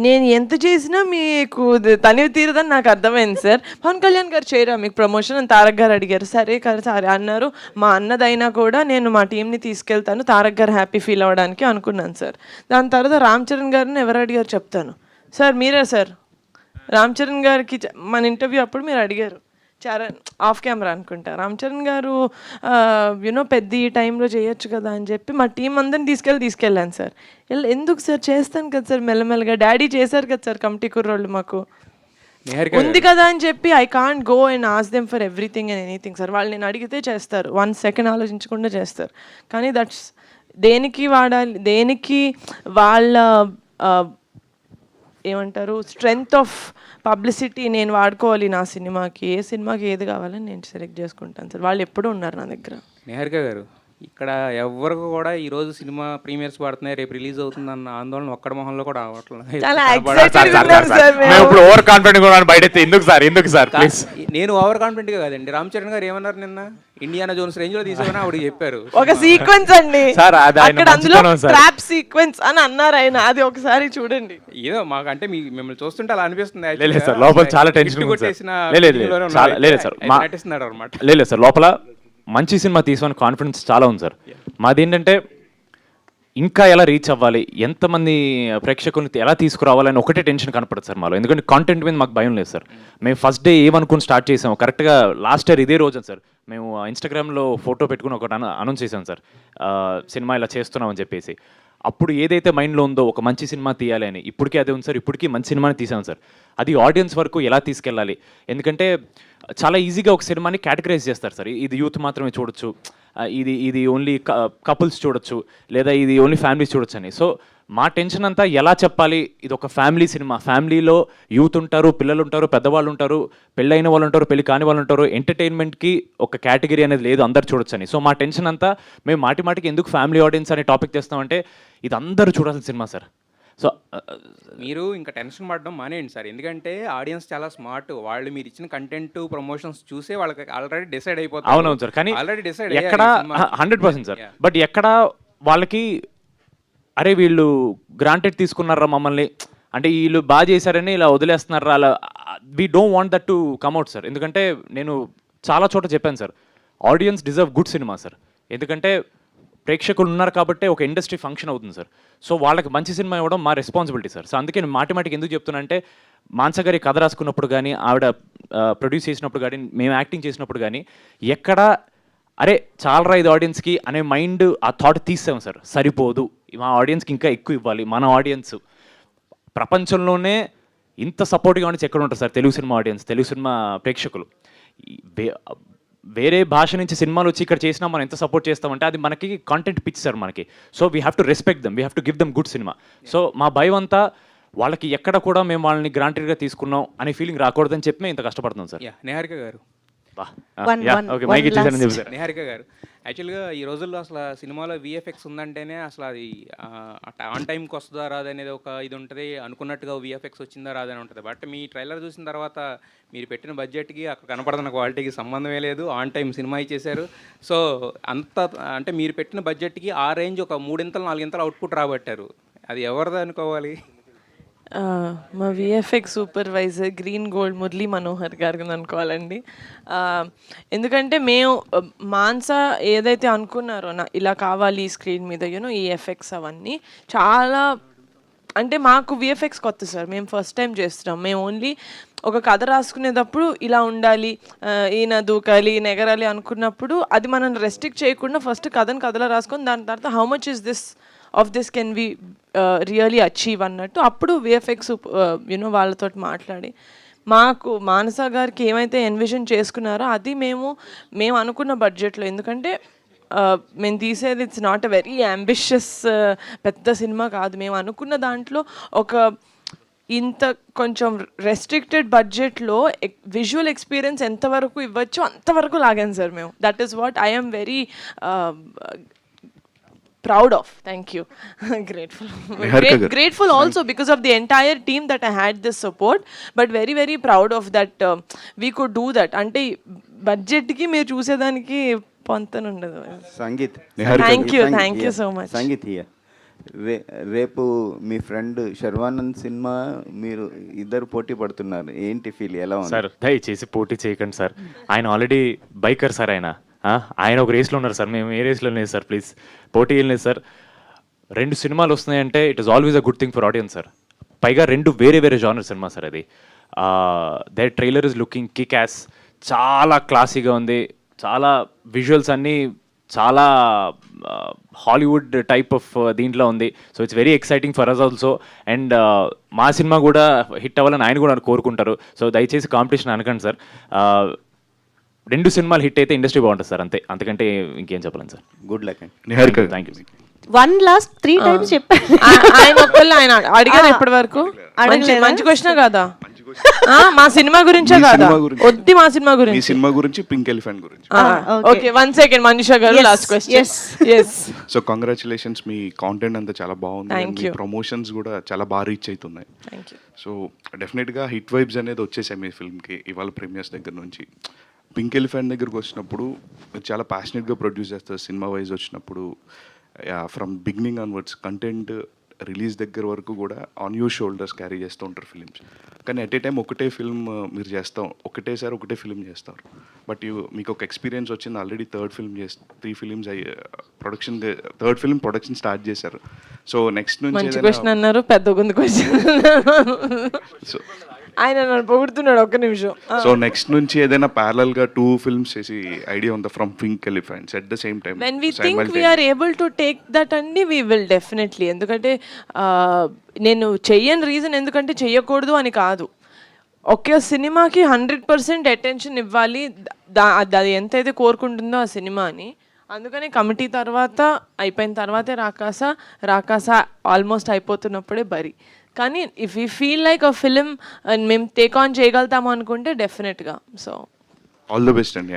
నేను ఎంత చేసినా మీకు తనివి తీరదని నాకు అర్థమైంది సార్. పవన్ కళ్యాణ్ గారు చేయరా మీకు ప్రమోషన్ అని తారక్ గారు అడిగారు. సరే సరే అన్నారు. మా అన్నదైనా కూడా నేను మా టీంని తీసుకెళ్తాను తారక్ గారు హ్యాపీ ఫీల్ అవ్వడానికి అనుకున్నాను సార్. దాని తర్వాత రామ్ చరణ్ గారిని ఎవరు అడిగారు చెప్తాను సార్. మీరే సార్ రామ్ చరణ్ గారికి మన ఇంటర్వ్యూ అప్పుడు మీరు అడిగారు, చరణ్ ఆఫ్ కెమెరా అనుకుంటా, రామ్ చరణ్ గారు యూనో పెద్ద ఈ టైంలో చేయొచ్చు కదా అని చెప్పి మా టీం అందరిని తీసుకెళ్ళాను సార్. ఎందుకు సార్ చేస్తాను కదా సార్ మెల్లమెల్లగా, డాడీ చేశారు కదా సార్ కమిటీ కుర్రోళ్ళు మాకు ఉంది కదా అని చెప్పి I can't go and ask them for everything and anything sir. వాళ్ళు నేను అడిగితే చేస్తారు, 1 సెకండ్ ఆలోచించకుండా చేస్తారు. కానీ దట్స్ దేనికి వాడాలి, దేనికి వాళ్ళ ఏమంటారు స్ట్రెంగ్త్ ఆఫ్ పబ్లిసిటీ నేను వాడుకోవాలి నా సినిమాకి. ఏ సినిమాకి ఏది కావాలని నేను సెలెక్ట్ చేసుకుంటాను సార్. వాళ్ళు ఎప్పుడూ ఉన్నారు నా దగ్గర. నిహారిక గారు, ఇక్కడ ఎవరికి కూడా ఈ రోజు సినిమా ప్రీమియర్స్ పడుతున్నాయి, రేపు రిలీజ్ అవుతుంది అన్న ఆందోళన ఒక్కడ మొహంలో కూడా అవ్వట్లేదు. చాలా ఇప్పుడు ఓవర్ కాన్ఫిడెంట్ కూడా బయట ఎందుకు సార్ ప్లీజ్. నేను ఓవర్ కాన్ఫిడెంట్ గా కాదండి. రామ్ చరణ్ గారు ఏమన్నారు నిన్న, ఇండియానా జోన్స్ రేంజ్ లో తీసుకుని ఆవిడ చెప్పారు ఒక సీక్వెన్స్ అండి అక్కడ, అందులో ట్రాప్ సీక్వెన్స్ అని అన్నారు ఆయన. అది ఒకసారి చూడండి. ఏదో మాకు అంటే మిమ్మల్ని చూస్తుంటే అలా అనిపిస్తుంది. లేదు సార్ లోపల చాలా టెన్షన్ నటిస్తున్నాడు అనమాట. లేదు సార్ లోపల మంచి సినిమా తీసుకుని కాన్ఫిడెన్స్ చాలా ఉంది సార్. మాది ఏంటంటే ఇంకా ఎలా రీచ్ అవ్వాలి, ఎంతమంది ప్రేక్షకుల్ని ఎలా తీసుకురావాలని ఒకటే టెన్షన్ కనపడుతుంది సార్ మాలో. ఎందుకంటే కాంటెంట్ మీద మాకు భయం లేదు సార్. మేము ఫస్ట్ డే ఏమనుకుని స్టార్ట్ చేసాము కరెక్ట్గా లాస్ట్ ఇయర్ ఇదే రోజు సార్. మేము ఇన్స్టాగ్రామ్లో ఫోటో పెట్టుకుని ఒకటి అనౌన్స్ చేసాం సార్, సినిమా ఇలా చేస్తున్నామని చెప్పేసి. అప్పుడు ఏదైతే మైండ్లో ఉందో ఒక మంచి సినిమా తీయాలి అని, ఇప్పటికీ అదే ఉంది సార్. ఇప్పటికీ మంచి సినిమాని తీసాం సార్. అది ఆడియన్స్ వరకు ఎలా తీసుకెళ్ళాలి, ఎందుకంటే చాలా ఈజీగా ఒక సినిమాని కేటగరైజ్ చేస్తారు సార్. ఇది యూత్ మాత్రమే చూడొచ్చు, ఇది ఓన్లీ కపుల్స్ చూడొచ్చు, లేదా ఇది ఓన్లీ ఫ్యామిలీస్ చూడొచ్చు అని. సో మా టెన్షన్ అంతా ఎలా చెప్పాలి, ఇది ఒక ఫ్యామిలీ సినిమా, ఫ్యామిలీలో యూత్ ఉంటారు, పిల్లలు ఉంటారు, పెద్దవాళ్ళు ఉంటారు, పెళ్ళైన వాళ్ళు ఉంటారు, పెళ్లి కాని వాళ్ళు ఉంటారు. ఎంటర్టైన్మెంట్కి ఒక కేటగిరీ అనేది లేదు, అందరు చూడొచ్చు అని. సో మా టెన్షన్ అంతా మేము మాటికి ఎందుకు ఫ్యామిలీ ఆడియన్స్ అనే టాపిక్ తెస్తామంటే ఇది అందరూ చూడాల్సిన సినిమా సార్. సో మీరు ఇంకా టెన్షన్ పడడం మానేయండి సార్. ఎందుకంటే ఆడియన్స్ చాలా స్మార్ట్. వాళ్ళు మీరు ఇచ్చిన కంటెంట్ ప్రమోషన్స్ చూసే వాళ్ళకి ఆల్రెడీ డిసైడ్ అయిపోతారు. అవునవును సార్. కానీ ఆల్రెడీ డిసైడ్ ఎక్కడ 100% సార్. బట్ ఎక్కడ వాళ్ళకి అరే వీళ్ళు గ్రాంటెడ్ తీసుకున్నారా మమ్మల్ని, అంటే వీళ్ళు బాగా చేశారని ఇలా వదిలేస్తున్నారా, అలా we don't want that to come out sir. ఎందుకంటే నేను చాలా చోట చెప్పాను sir, audience deserve good cinema sir. ఎందుకంటే ప్రేక్షకులు ఉన్నారు కాబట్టి ఒక ఇండస్ట్రీ ఫంక్షన్ అవుతుంది సార్. సో వాళ్ళకి మంచి సినిమా ఇవ్వడం మా రెస్పాన్సిబిలిటీ సార్. సో అందుకే నేను మాటికి ఎందుకు చెప్తున్నా అంటే, మాన్స గారి కథ రాసుకున్నప్పుడు కానీ, ఆవిడ ప్రొడ్యూస్ చేసినప్పుడు కానీ, మేము యాక్టింగ్ చేసినప్పుడు కానీ ఎక్కడ అరే చాలరా ఇది ఆడియన్స్కి అనే మైండ్ ఆ థాట్ తీసాం సార్. సరిపోదు, మా ఆడియన్స్కి ఇంకా ఎక్కువ ఇవ్వాలి. మన ఆడియన్స్ ప్రపంచంలోనే ఇంత సపోర్టివ్గా ఆడియన్స్ ఎక్కడ ఉంటారు sir? Telugu cinema audience, Telugu cinema ప్రేక్షకులు. వేరే భాష నుంచి సినిమాలు వచ్చి ఇక్కడ చేసినా మనం ఎంత సపోర్ట్ చేస్తామంటే అది మనకి కాంటెంట్ పిచ్ సార్ మనకి. So we have to respect dum, we have to give them good cinema. So మా భయం అంతా వాళ్ళకి ఎక్కడ కూడా మేము వాళ్ళని గ్రాంటెడ్గా తీసుకున్నాం అనే ఫీలింగ్ రాకూడదని చెప్పి మేము ఇంత కష్టపడుతున్నాం సార్. నిహారిక గారు, ఓకే మైక్ ఇచ్చేసారని చెప్తారు. నిహారిక గారు, యాక్చువల్గా ఈ రోజుల్లో అసలు సినిమాలో విఎఫ్ఎక్స్ ఉందంటేనే అసలు అది ఆన్ టైంకి వస్తుందా రాదు అనేది ఒక ఇది ఉంటుంది, అనుకున్నట్టుగా విఎఫ్ఎక్స్ వచ్చిందా రాదని ఉంటుంది. బట్ మీ ట్రైలర్ చూసిన తర్వాత మీరు పెట్టిన బడ్జెట్కి అక్కడ కనపడుతున్న క్వాలిటీకి సంబంధమే లేదు, ఆన్ టైం సినిమా ఇచ్చేశారు. సో అంత అంటే మీరు పెట్టిన బడ్జెట్కి ఆ రేంజ్ ఒక 3-4 అవుట్పుట్ రాబట్టారు. అది ఎవరిది అనుకోవాలి? మా VFX supervisor green gold Murali Manohar గారికి అనుకోవాలండి. ఎందుకంటే మేము మాన్సా ఏదైతే అనుకున్నారో ఇలా కావాలి ఈ స్క్రీన్ మీద ఈ ఎఫెక్ట్స్ అవన్నీ చాలా అంటే మాకు విఎఫ్ఎక్స్ కొత్త సార్, మేము ఫస్ట్ టైం చేస్తున్నాం. మేము ఓన్లీ ఒక కథ రాసుకునేటప్పుడు ఇలా ఉండాలి, ఈయన దూకాలి, ఈయన ఎగరాలి అనుకున్నప్పుడు అది మనం రెస్ట్రిక్ట్ చేయకుండా ఫస్ట్ కథలో రాసుకొని దాని తర్వాత how much is this of this can we really achieve అన్నట్టు అప్పుడు విఎఫ్ఎక్స్ వాళ్ళతో మాట్లాడి మాకు మానస గారికి ఏమైతే ఎన్విజన్ చేసుకున్నారో అది మేము అనుకున్న బడ్జెట్లో, ఎందుకంటే మేము తీసేది it's not a very ambitious పెద్ద సినిమా కాదు. మేము అనుకున్న దాంట్లో ఒక ఇంత కొంచెం రెస్ట్రిక్టెడ్ బడ్జెట్లో విజువల్ ఎక్స్పీరియన్స్ ఎంతవరకు ఇవ్వచ్చు అంతవరకు లాగాను సార్ మేము. That is what I am very proud of. Thank you. Grateful also because of the entire team that I had this support, but very very proud of that we could do that. Ante budget ki meer chusedaniki pontan undadu. Sangeet, thank you so much. Sangeet రేపు మీ friend Sharwanand cinema మీరు ఇద్దరు పోటీ పడుతున్నారు, ఏంటి feel, ఎలా ఉంది sir? దయచేసి పోటీ చేయకండి సార్, ఆయన ఆల్రెడీ బైకర్ సార్, ఆయన ఒక రేస్లో ఉన్నారు సార్, మేము ఏ రేస్లో లేదు సార్, ప్లీజ్ పోటీ ఏం లేదు సార్. 2 సినిమాలు వస్తున్నాయంటే it is always a good thing for audience sir. పైగా 2 వేరే జానర్ సినిమా సార్ అది. That trailer is looking kick ass, చాలా క్లాసీగా ఉంది, చాలా విజువల్స్ అన్నీ చాలా హాలీవుడ్ టైప్ ఆఫ్ దీంట్లో ఉంది. So it's very exciting for us also. And మా సినిమా కూడా హిట్ అవ్వాలని ఆయన కూడా కోరుకుంటారు. సో దయచేసి కాంపిటీషన్ అనకండి సార్. 2 సినిమాలు హిట్ అయితే ఇండస్ట్రీ బాగుంటుంది సార్, అంతకంటే ఇంకేం చెప్పలేను సార్. గుడ్ లక్ అండి. Niharika, thank you. 1 last 3 times చెప్పారు ఆయన అడిగారు ఇప్పటి వరకు. మంచి క్వశ్చన్ కదా, మా సినిమా గురించే కదా, వద్ది మా సినిమా గురించి. మీ సినిమా గురించి, పింక్ ఎలిఫెంట్ గురించి. Okay, 1 second Manisha garu, last question. yes so congratulations, మీ కాంటెంట్ అంతా చాలా బాగుంది, మీ ప్రమోషన్స్ కూడా చాలా బాగా రీచ్ అవుతున్నాయి. సో డెఫినెట్గా హిట్ వైబ్స్ అనేది వచ్చేసాయి మీ ఫిల్మ్కి ఇవాళ ప్రీమియర్స్ దగ్గర నుంచి. పింక్ ఎలిఫెంట్ దగ్గరకు వచ్చినప్పుడు చాలా ప్యాషనెట్గా ప్రొడ్యూస్ చేస్తారు. సినిమా వైజ్ వచ్చినప్పుడు from beginning onwards content release దగ్గర వరకు కూడా ఆన్ యూర్ షోల్డర్స్ క్యారీ చేస్తూ ఉంటారు ఫిలిమ్స్. కానీ అట్ ఏ టైం ఒకటే ఫిల్మ్ మీరు ఒకటేసారి ఒకటే ఫిల్మ్ చేస్తారు. బట్ మీకు ఒక ఎక్స్పీరియన్స్ వచ్చింది, already 3rd film production start చేశారు. సో నెక్స్ట్ నుంచి క్వశ్చన్ అన్నారు, పెద్ద క్వశ్చన్ సో ఆయన నన్ను పొగుడుతున్నాడు, ఒక్క నిమిషం. సో నెక్స్ట్ నుంచి ఏదైనా ప్యారలల్ గా 2 films చేసి ఐడియా ఉందా from Pink Elephants at the same time? When we think we are able to take that అండి, వి విల్ డెఫినెట్లీ. ఎందుకంటే నేను చెయ్యని రీజన్ ఎందుకంటే చెయ్యకూడదు అని కాదు, ఒకే సినిమాకి 100% అటెన్షన్ ఇవ్వాలి, అది ఎంతైతే కోరుకుంటుందో ఆ సినిమా అని. అందుకని కమిటీ తర్వాత అయిపోయిన తర్వాతే రాకాస ఆల్మోస్ట్ అయిపోతున్నప్పుడే బరి. కానీ if you feel like a film మేము టేక్ ఆన్ చేయగలుగుతాము అనుకుంటే డెఫినెట్గా. సో ఆల్ ది బెస్ట్ అండి.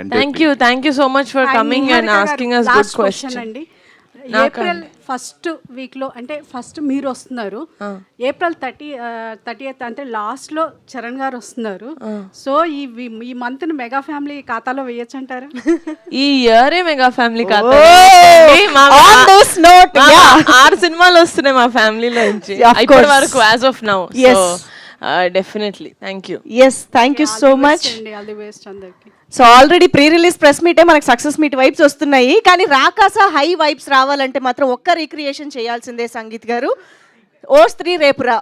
Thank you so much for coming and asking us good question అండి. ఏప్రిల్ ఫస్ట్ వీక్లో అంటే ఫస్ట్ మీరు వస్తున్నారు, ఏప్రిల్ 30th అంటే లాస్ట్లో చరణ్ గారు వస్తున్నారు. సో ఈ మంత్ని మెగా ఫ్యామిలీ ఖాతాలో వేయచ్చు అంటారా? ఈ ఇయరే మెగా ఫ్యామిలీ ఖాతా. 6 సినిమాలు వస్తున్నాయి మా ఫ్యామిలీలో నుంచి ఇప్పటి వరకు as of now. Definitely thank you. Thank you so much. All the best అందరికి. So already pre release press మీటే మనకు సక్సెస్ మీట్ వైబ్స్ వస్తున్నాయి, కానీ రాకాస హై వైబ్స్ రావాలంటే మాత్రం ఒక్క రీక్రియేషన్ చేయాల్సిందే సంగీత్ గారు. ఓ స్త్రీ రేపురా,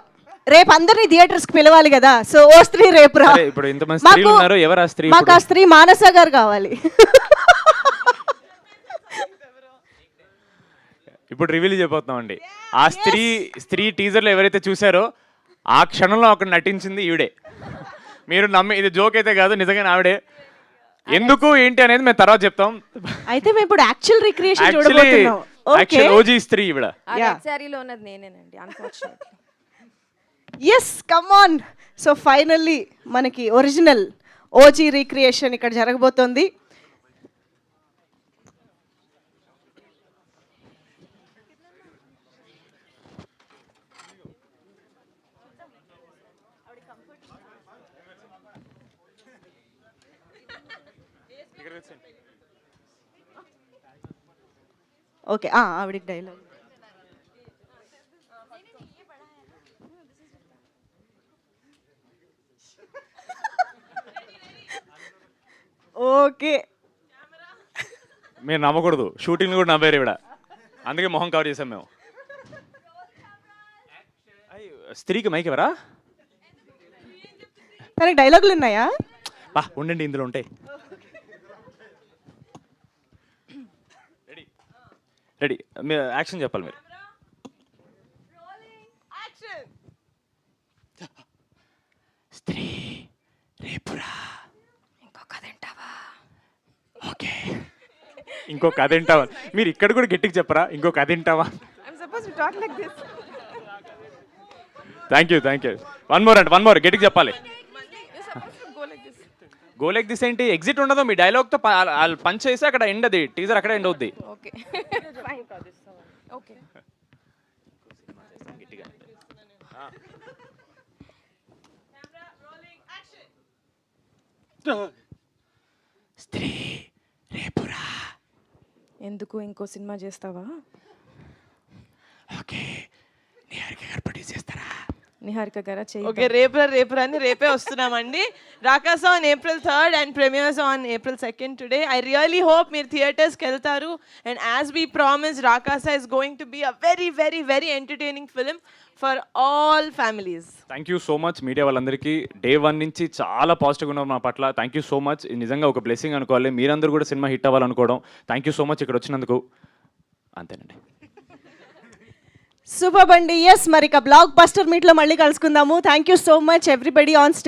రేపు అందరినీ థియేటర్స్కి పిలవాలి కదా. సో ఓ స్త్రీ రేపురా, మాకు ఆ స్త్రీ మానస గారు కావాలి. ఇప్పుడు రివీల్ చేయబోతున్నామండి. ఆ స్త్రీ టీజర్లో ఎవరైతే చూసారో ఆ క్షణంలో అక్కడ నటించింది ఈవిడే. మీరు ఇది జోక్ అయితే కాదు, నిజంగా ఆవిడే. ఎందుకు ఏంటి అనేది మేము తర్వాత చెప్తాం. అయితే మేము ఇప్పుడు యాక్చువల్ రిక్రియేషన్ చూడబోతున్నాం. ఓకే, ఓజీ స్త్రీ ఈవిడ. సారీలో ఉన్నది నేనేనండి, unfortunately. Yes, come on. So finally మనకి ఒరిజినల్ ఓజీ రీక్రియేషన్ ఇక్కడ జరగబోతోంది. ఓకే, ఆవిడకి డైలాగ్. ఓకే, మీరు నమ్మకూడదు, షూటింగ్ కూడా నవ్వారు ఇవిడ, అందుకే మొహం కవర్ చేసాం మేము. స్త్రీకి మైక్ ఎవరా? తనకి డైలాగులు ఉన్నాయా? బా ఉండండి, ఇందులో ఉంటాయి. రెడీ రెడీ, మీరు యాక్షన్ చెప్పాలి. మీరు స్త్రీ రేపురా, ఇంకో కథ వింటావా? ఓకే, ఇంకో కథ వింటావా? మీరు ఇక్కడ కూడా గట్టిగా చెప్పరా, ఇంకో కథ వింటావా? Thank you. వన్ మోర్ గట్టిగా చెప్పాలి. గో లైక్ దిస్ ఏంటి? ఎగ్జిట్ ఉండదు, మీ డైలాగ్తో పంచ్ చేసి అక్కడ ఎండ్, అది టీజర్ అక్కడ ఎండ్ అవుద్ది. Okay okay. స్త్రీ రేపురా, ఎందుకు ఇంకో సినిమా చేస్తావా? ఓకే, నిహారిక గారు ప్రొడ్యూస్ చేస్తారా? నిహారిక గారా ఓకే, రేపురా అని రేపే వస్తున్నామండి. రాకాస on April 3rd and premieres on April 2nd today. I really hope మీరు థియేటర్స్కి వెళ్తారు. And as we promised, Rakasa is going to be a very, very, very entertaining film for all families. Thank you so much media వాళ్ళందరికీ. Day 1 నుంచి చాలా పాజిటివ్గా ఉన్నారు మా పట్ల. Thank you so much. ఇది నిజంగా ఒక బ్లెస్సింగ్ అనుకోవాలి. మీరందరూ కూడా సినిమా హిట్ అవ్వాలనుకోవడం. థ్యాంక్ యూ సో మచ్ ఇక్కడ వచ్చినందుకు. అంతేనండి. సూపర్ అండి. ఎస్, మరి ఇక బ్లాక్ బస్టర్ మీట్లో మళ్ళీ కలుసుకుందాము. Thank you so much everybody on stage.